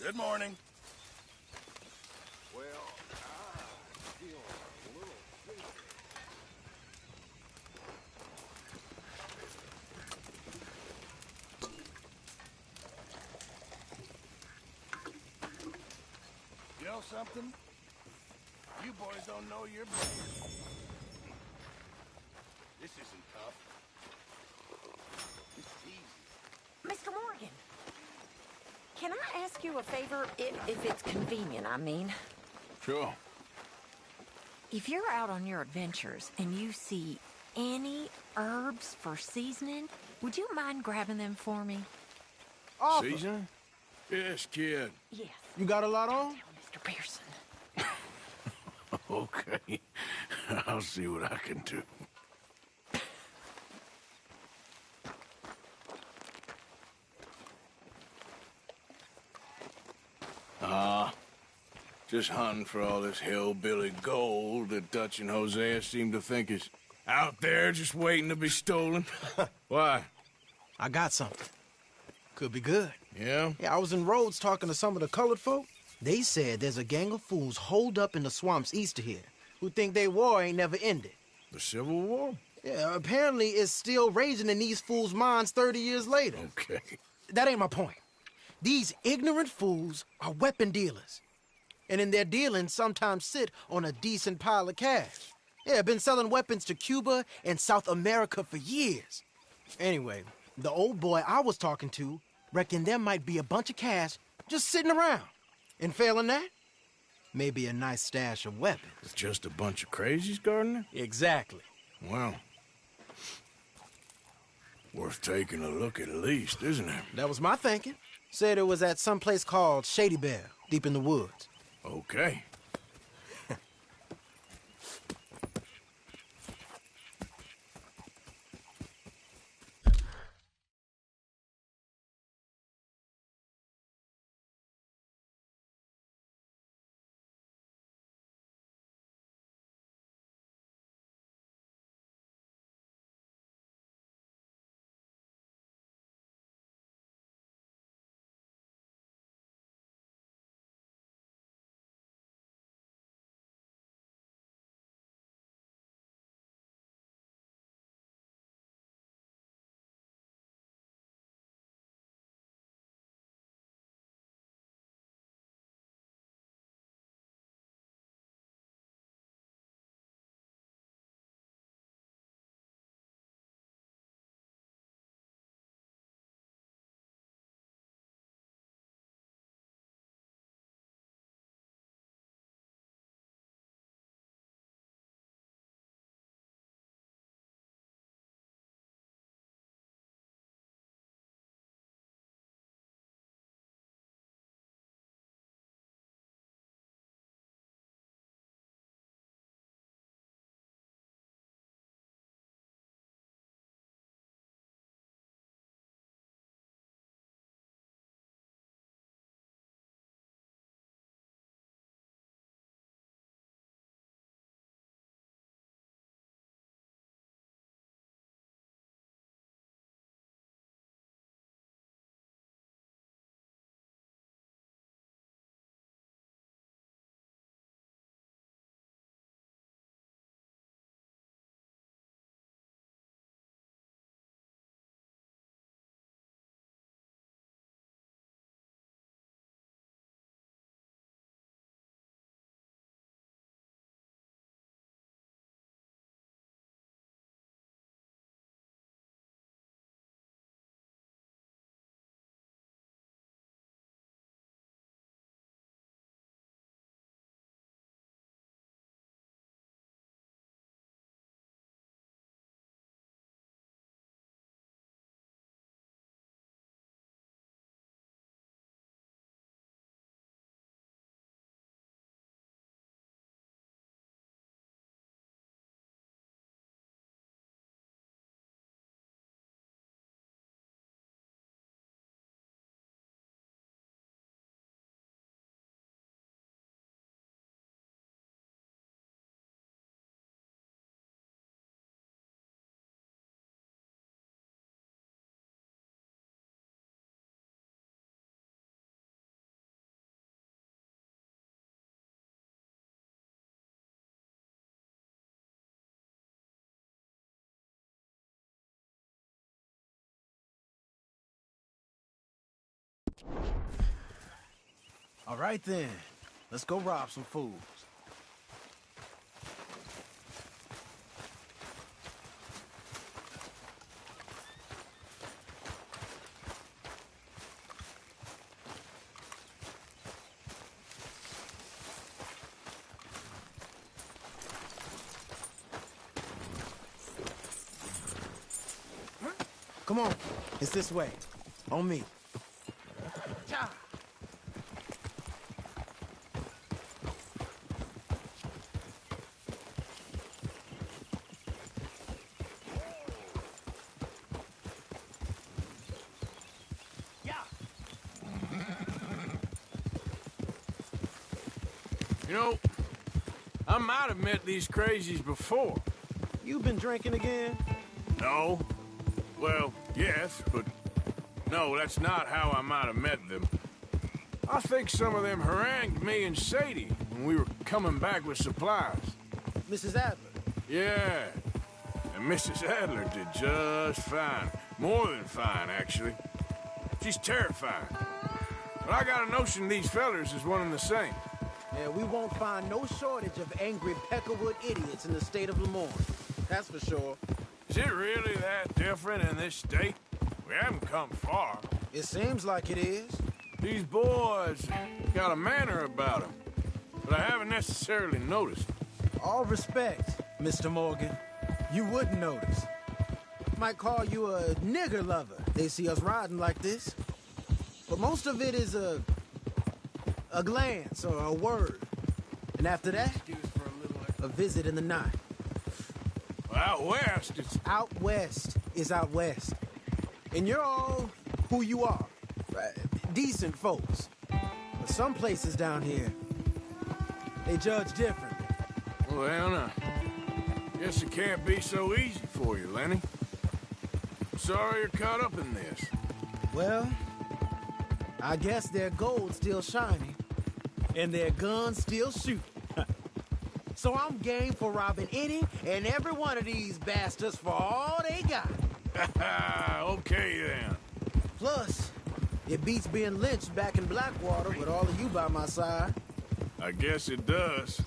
Good morning. Well, I feel a little sleepy. You know something? You boys don't know your brother. This isn't tough. This is easy. Mr. Morgan, can I ask you a favor, if it's convenient, I mean? Sure. If you're out on your adventures and you see any herbs for seasoning, would you mind grabbing them for me? Seasoning? Yes, kid. Yes. You got a lot on? Mr. Pearson. Okay. I'll see what I can do. Just hunting for all this hillbilly gold that Dutch and Hosea seem to think is out there just waiting to be stolen. Why? I got something. Could be good. Yeah? Yeah, I was in Rhodes talking to some of the colored folk. They said there's a gang of fools holed up in the swamps east of here who think their war ain't never ended. The Civil War? Yeah, apparently it's still raging in these fools' minds 30 years later. Okay. That ain't my point. These ignorant fools are weapon dealers. And in their dealings sometimes sit on a decent pile of cash. Yeah, been selling weapons to Cuba and South America for years. Anyway, the old boy I was talking to reckoned there might be a bunch of cash just sitting around. And failing that, maybe a nice stash of weapons. It's just a bunch of crazies, Gardner? Exactly. Well, worth taking a look at least, isn't it? That was my thinking. Said it was at some place called Shady Belle, deep in the woods. Okay. All right then. Let's go rob some fools. Come on. It's this way. On me. Cha! You know, I might have met these crazies before. You been drinking again? No. Well, yes, but no, that's not how I might have met them. I think some of them harangued me and Sadie when we were coming back with supplies. Mrs. Adler? Yeah. And Mrs. Adler did just fine. More than fine, actually. She's terrifying. But I got a notion these fellers is one and the same. Yeah, we won't find no shortage of angry Peckerwood idiots in the state of Lemoyne. That's for sure. Is it really that different in this state? We haven't come far. It seems like it is. These boys got a manner about them, but I haven't necessarily noticed. All respect, Mr. Morgan. You wouldn't notice. Might call you a nigger lover. They see us riding like this. But most of it is a glance or a word. And after that, a visit in the night. Out west, it's... Out west is out west. And you're all who you are. Decent folks. But some places down here, they judge differently. Well, guess it can't be so easy for you, Lenny. Sorry you're caught up in this. Well, I guess their gold's still shining, and their guns still shoot. So I'm game for robbing any and every one of these bastards for all they got. Okay, then. Plus, it beats being lynched back in Blackwater with all of you by my side. I guess it does.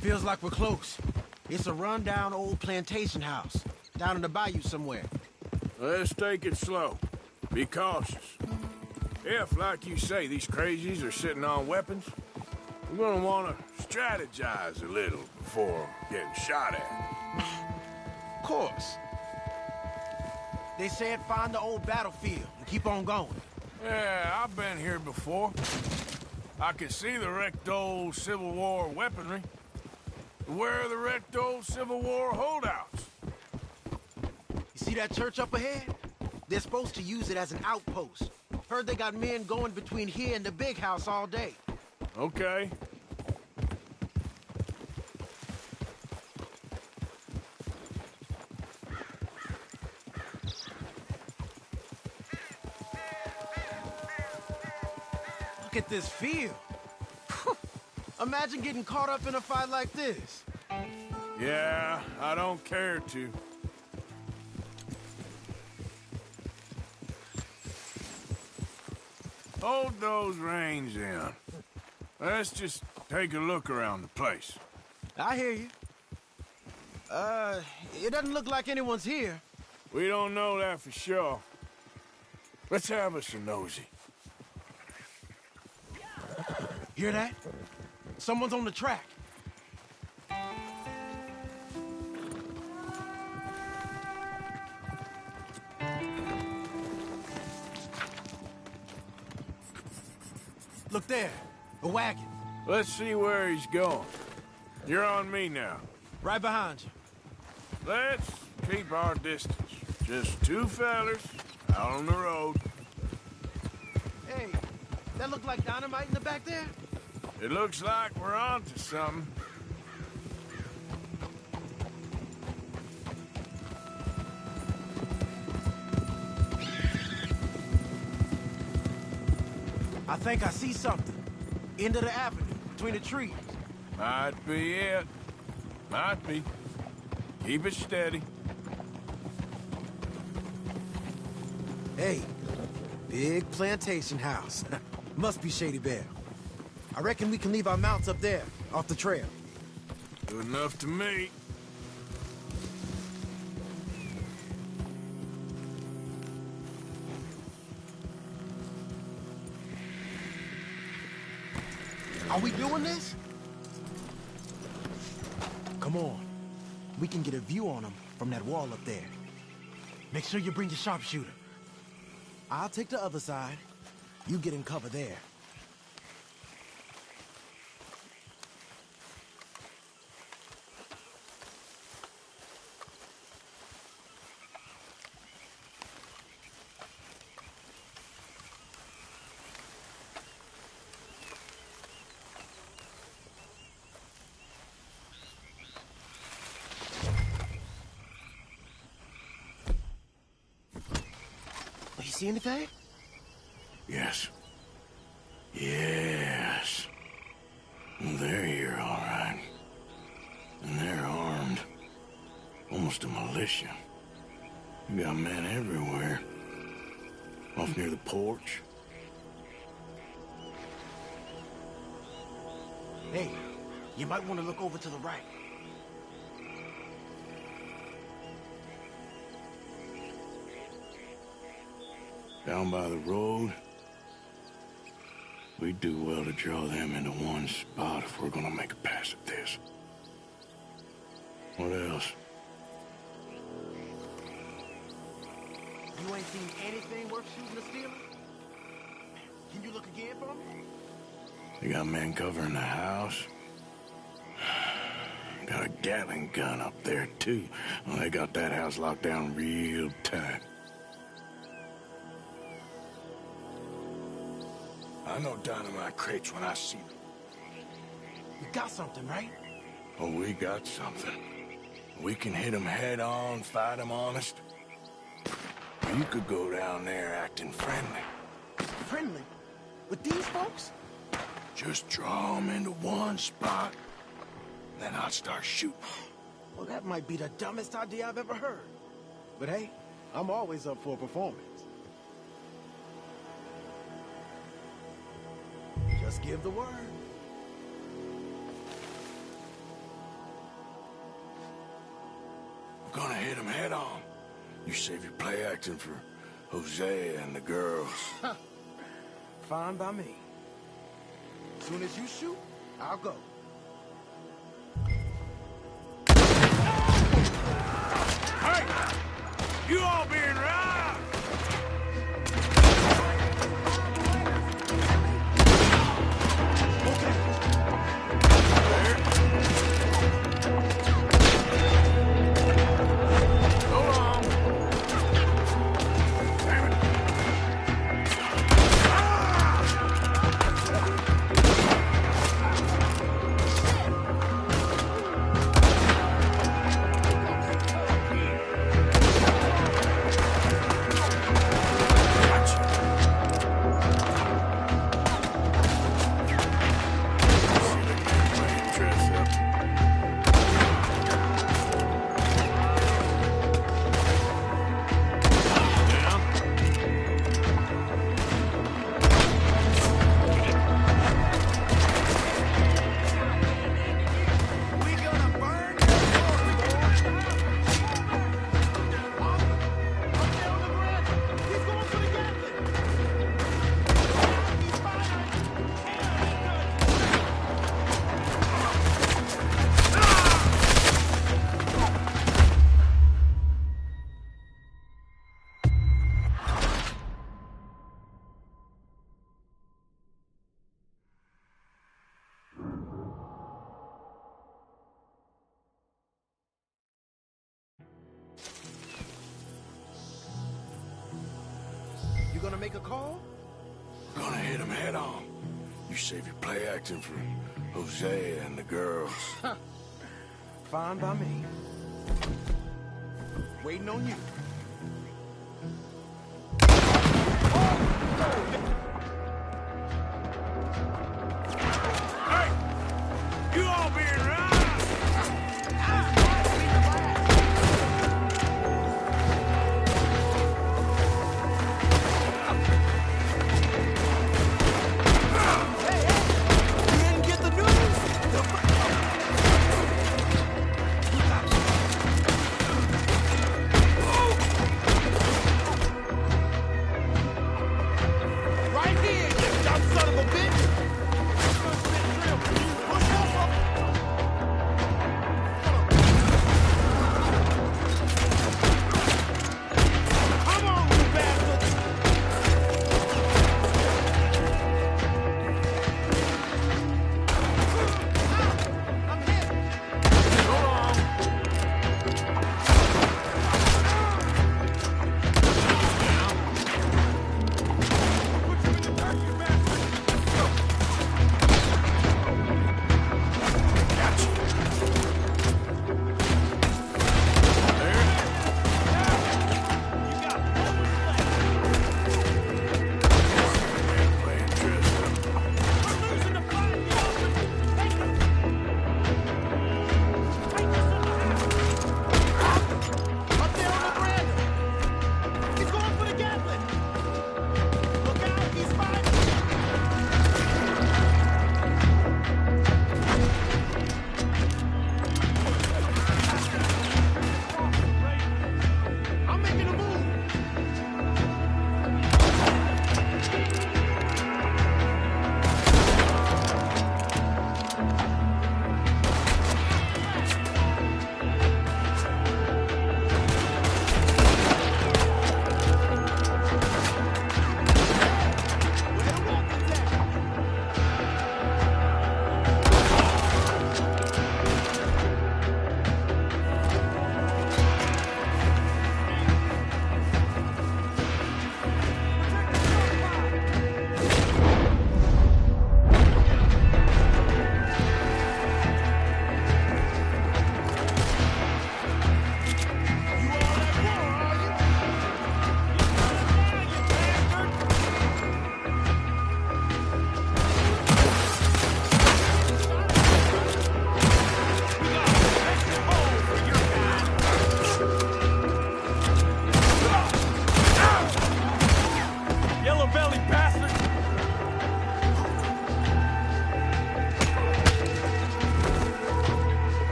Feels like we're close. It's a rundown old plantation house, down in the bayou somewhere. Let's take it slow. Be cautious. If, like you say, these crazies are sitting on weapons, we're gonna want to strategize a little before getting shot at. Of course. They said find the old battlefield and keep on going. Yeah, I've been here before. I can see the wrecked old Civil War weaponry. Where are the wrecked old Civil War holdouts? You see that church up ahead? They're supposed to use it as an outpost. Heard they got men going between here and the big house all day. Okay. Look at this field. Imagine getting caught up in a fight like this. Yeah, I don't care to. Hold those reins in. Let's just take a look around the place. I hear you. It doesn't look like anyone's here. We don't know that for sure. Let's have us a nosy. Hear that? Someone's on the track. Look there, a wagon. Let's see where he's going. You're on me now. Right behind you. Let's keep our distance, Just two fellers out on the road. Hey, that look like dynamite in the back there? It looks like we're on to something. I think I see something. End of the avenue, between the trees. Might be it. Might be. Keep it steady. Hey, big plantation house. Must be Shady Bear. I reckon we can leave our mounts up there, off the trail. Good enough to me. Are we doing this? Come on. We can get a view on them from that wall up there. Make sure you bring your sharpshooter. I'll take the other side. You get in cover there. You see anything? Yes. Yes. They're here, all right. And they're armed. Almost a militia. You got men everywhere. Off near the porch. Hey, you might want to look over to the right. Down by the road. We'd do well to draw them into one spot if we're gonna make a pass at this. What else? You ain't seen anything worth shooting or stealing? Can you look again for me? They got men covering the house. Got a Gatling gun up there, too. Well, they got that house locked down real tight. I know dynamite crates when I see them. We got something, right? Oh, we got something. We can hit them head on, fight them honest. You could go down there acting friendly. Friendly? With these folks? Just draw them into one spot, then I'll start shooting. Well, that might be the dumbest idea I've ever heard. But hey, I'm always up for a performance. Just give the word. We're gonna hit them head on. You save your play acting for Hosea and the girls. Fine by me. Soon as you shoot, I'll go. Hey! You all being right! make a call? We're gonna hit him head on. You save your play acting for Hosea and the girls. Fine by me. Waiting on you. You all being right.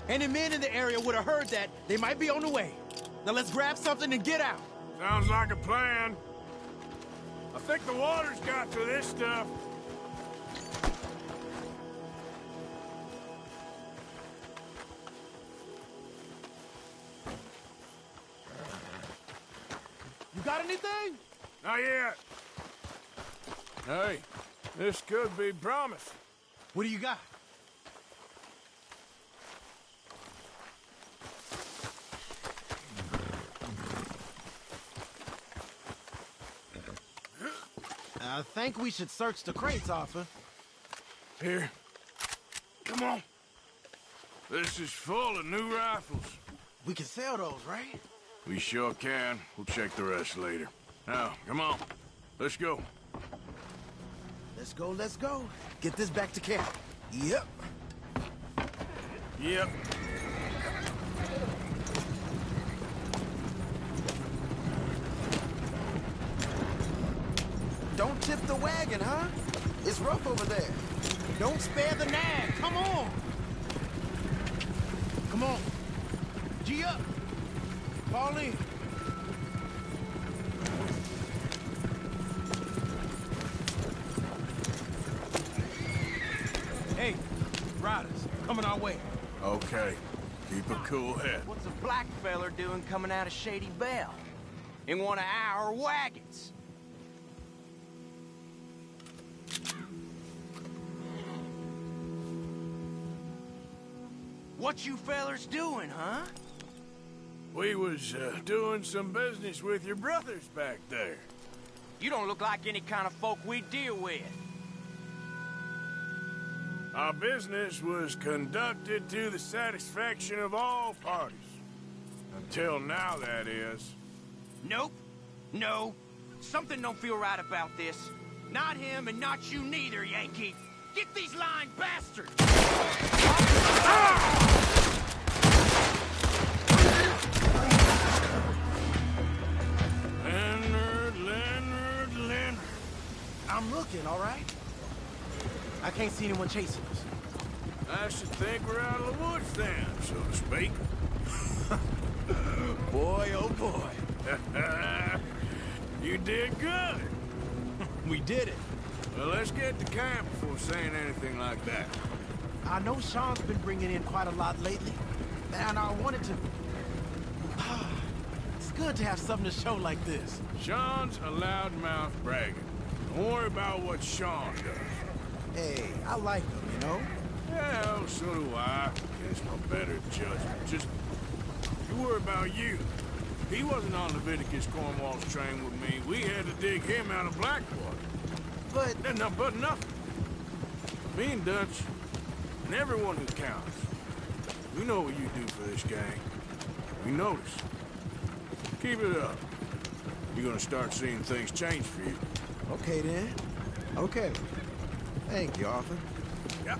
Any men in the area would have heard that. They might be on the way. Now let's grab something and get out. Sounds like a plan. I think the water's got to this stuff. You got anything? Not yet. Hey, this could be promising. What do you got? I think we should search the crates, Arthur. Here. Come on. This is full of new rifles. We can sell those, right? We sure can. We'll check the rest later. Now, come on. Let's go. Let's go, let's go. Get this back to camp. Yep. Yep. Don't tip the wagon, huh? It's rough over there. Don't spare the nag. Come on. Come on. G up. Fall in. Hey, riders, coming our way. Okay. Keep a cool head. What's a black feller doing coming out of Shady Belle? In one of our wagons? What you fellers doing, huh? We was doing some business with your brothers back there. You don't look like any kind of folk we deal with. Our business was conducted to the satisfaction of all parties. Until now, that is. Nope. No. Something don't feel right about this. Not him and not you neither, Yankee. Get these lying bastards! Leonard. I'm looking, all right? I can't see anyone chasing us. I should think we're out of the woods then, so to speak. Boy, oh boy. You did good. We did it. Well, let's get to camp before saying anything like that. I know Sean's been bringing in quite a lot lately, and I wanted to... It's good to have something to show like this. Sean's a loudmouth bragging. Don't worry about what Sean does. Hey, I like him, you know? Well, so do I. Against my better judgment. Just, you worry about you. He wasn't on Leviticus Cornwall's train with me. We had to dig him out of Blackwater. But nothing. Me and Dutch, and everyone who counts. We know what you do for this gang. We notice. Keep it up. You're gonna start seeing things change for you. Okay, then. Okay. Thank you, Arthur. Yeah.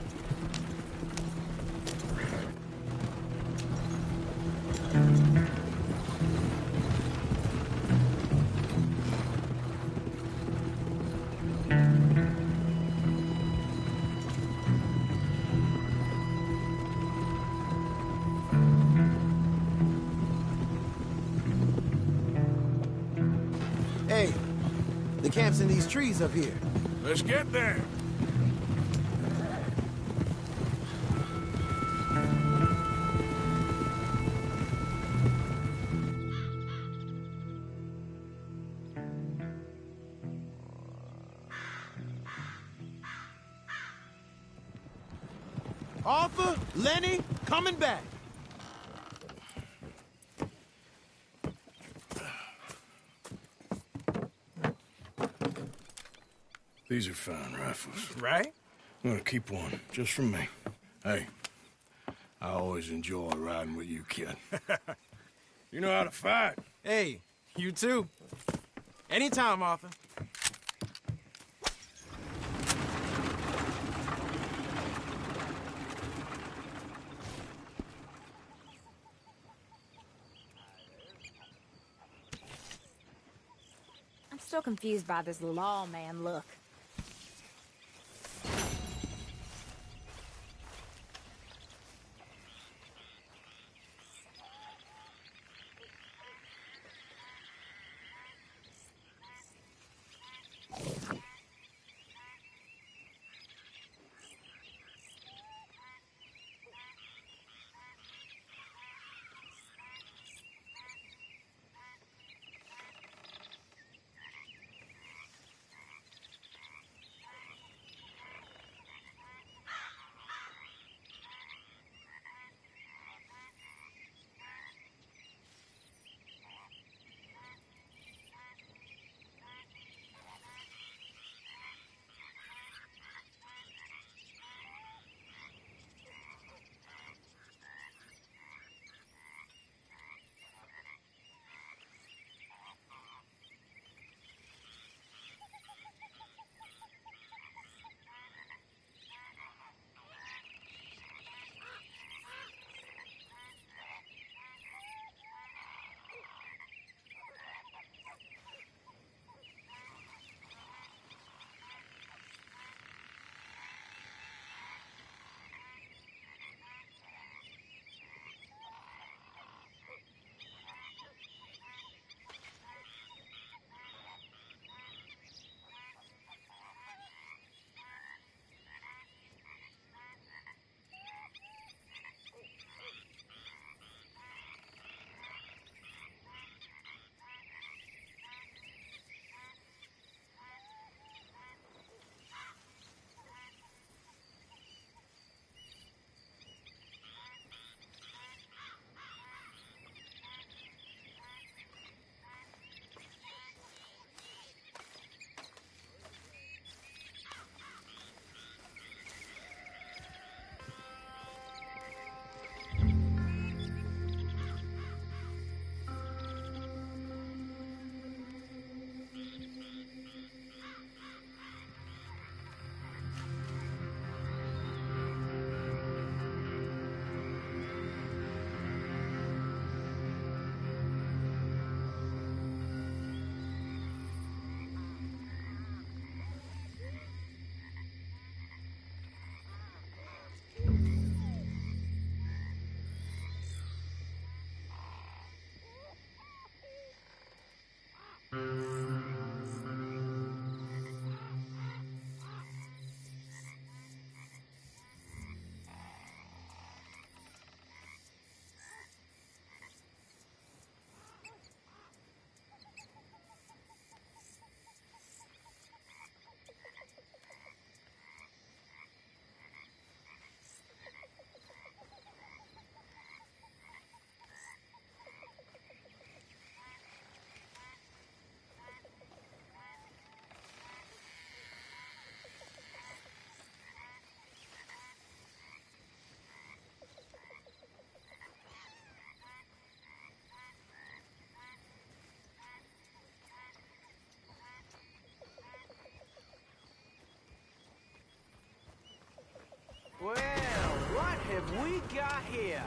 Hey, the camp's in these trees up here. Let's get there. Arthur, Lenny, coming back. These are fine rifles. Right? I'm gonna keep one, just for me. Hey, I always enjoy riding with you, kid. You know how to fight. Hey, you too. Anytime, Arthur. I'm still confused by this lawman look. we got here?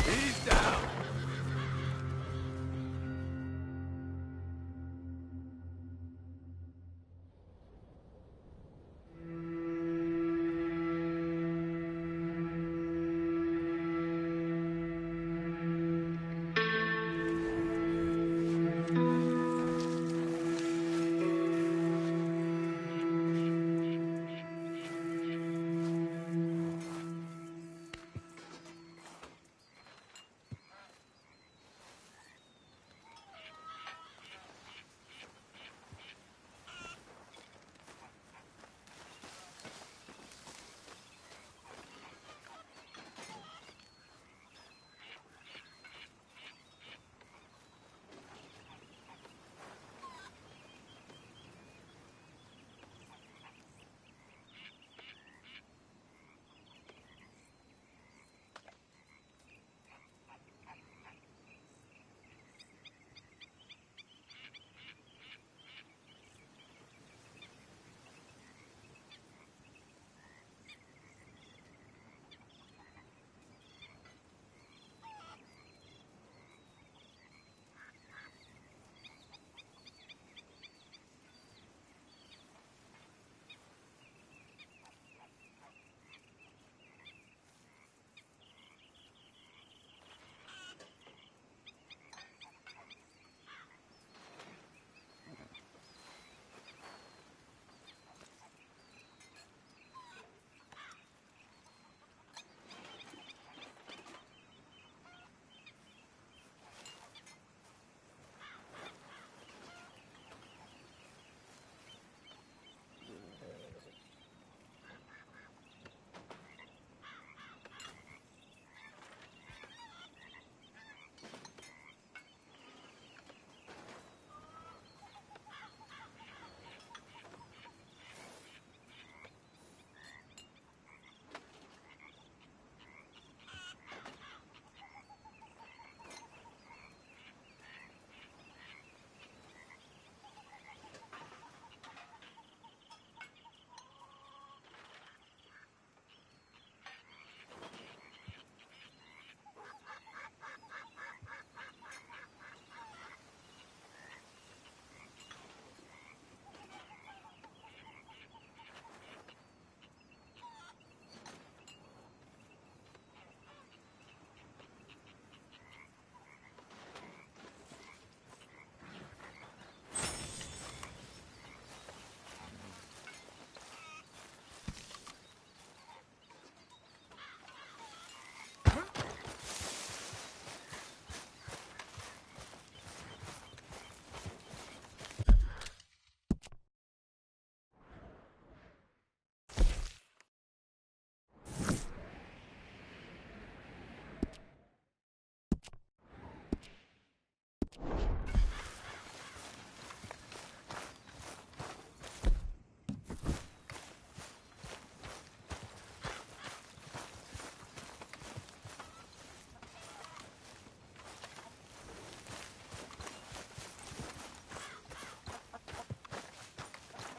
He's down.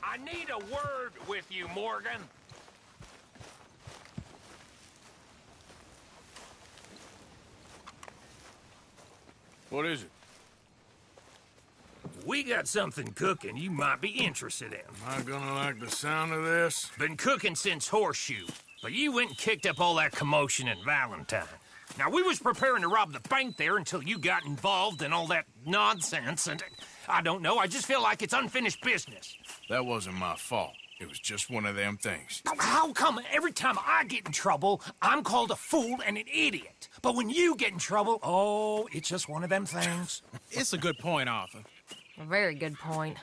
I need a word with you, Morgan. What is it? We got something cooking you might be interested in. Am I gonna like the sound of this? Been cooking since Horseshoe, but you went and kicked up all that commotion in Valentine. Now, we was preparing to rob the bank there until you got involved in all that nonsense, and I don't know, I just feel like it's unfinished business. That wasn't my fault. It was just one of them things. How come every time I get in trouble, I'm called a fool and an idiot? But when you get in trouble, oh, it's just one of them things. It's a good point, Arthur. A very good point.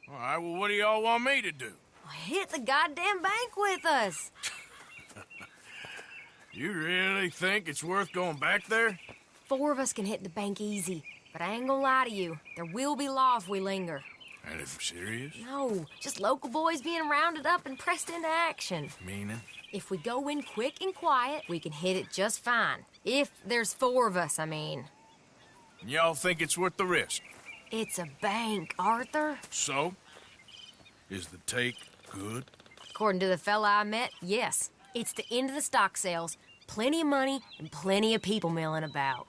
All right, well, what do y'all want me to do? Hit the goddamn bank with us. You really think it's worth going back there? 4 of us can hit the bank easy, but I ain't gonna lie to you. There will be law if we linger. Anything serious? No, just local boys being rounded up and pressed into action. Meaning? If we go in quick and quiet, we can hit it just fine. If there's 4 of us, I mean. And y'all think it's worth the risk? It's a bank, Arthur. So? Is the take good? According to the fella I met, yes. It's the end of the stock sales. Plenty of money and plenty of people milling about.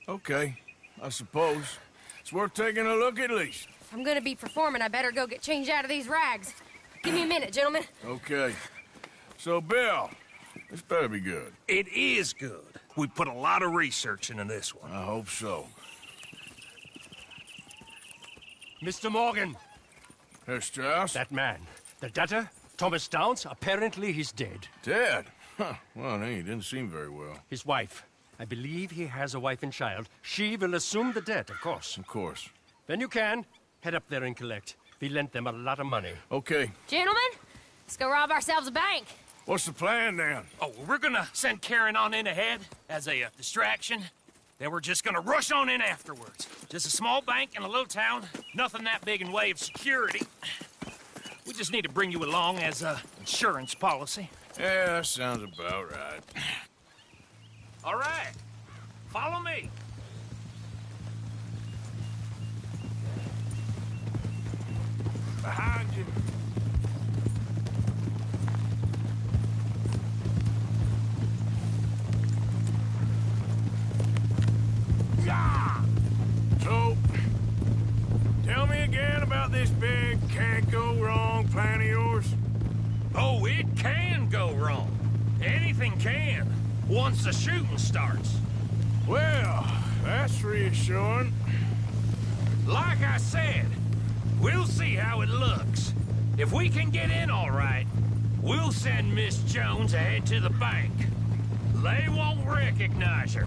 Okay, I suppose. It's worth taking a look at least. If I'm gonna be performing, I better go get changed out of these rags. Give me a minute, gentlemen. Okay. So, Bill, this better be good. It is good. We put a lot of research into this one. I hope so. Mr. Morgan. Herr Strauss? That man. The debtor, Thomas Downs, apparently he's dead. Dead? Huh. Well, he didn't seem very well. His wife. I believe he has a wife and child. She will assume the debt, of course. Of course. When you can, head up there and collect. We lent them a lot of money. Okay. Gentlemen, let's go rob ourselves a bank. What's the plan, then? Oh, we're gonna send Karen on in ahead as a distraction. Then we're just gonna rush on in afterwards. Just a small bank in a little town. Nothing that big in way of security. We just need to bring you along as a insurance policy. Yeah, that sounds about right. All right. Follow me. Behind you. Yeah! So, tell me again about this big can't-go-wrong plan of yours. Oh, it can go wrong. Anything can, once the shooting starts. Well, that's reassuring. Like I said, we'll see how it looks. If we can get in all right, we'll send Miss Jones ahead to the bank. They won't recognize her.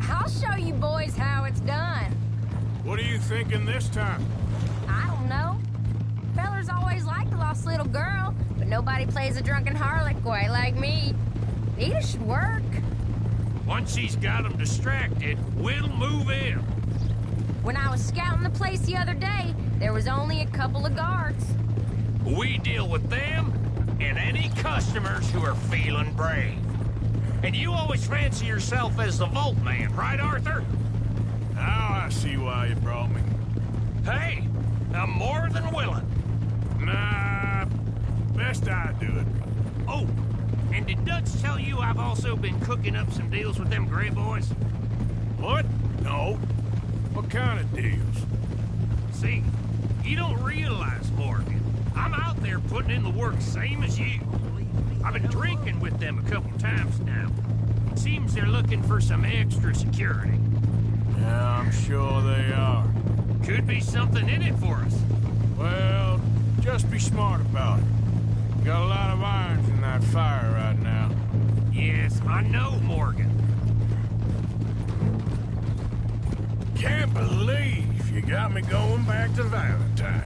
I'll show you boys how it's done. What are you thinking this time? I don't know. Fellers always liked the lost little girl, but nobody plays a drunken harlot quite like me. It should work. Once she's got them distracted, we'll move in. When I was scouting the place the other day, there was only a couple of guards. We deal with them and any customers who are feeling brave. And you always fancy yourself as the Vault Man, right, Arthur? Now I see why you brought me. Hey, I'm more than willing. Nah, best I do it. Oh, and did Dutch tell you I've also been cooking up some deals with them Gray boys? What? No. What kind of deals? See, you don't realize, Morgan. I'm out there putting in the work same as you. I've been drinking with them a couple times now. Seems they're looking for some extra security. Yeah, I'm sure they are. Could be something in it for us. Well, just be smart about it. Got a lot of irons in that fire right now. Yes, I know, Morgan. Can't believe you got me going back to Valentine.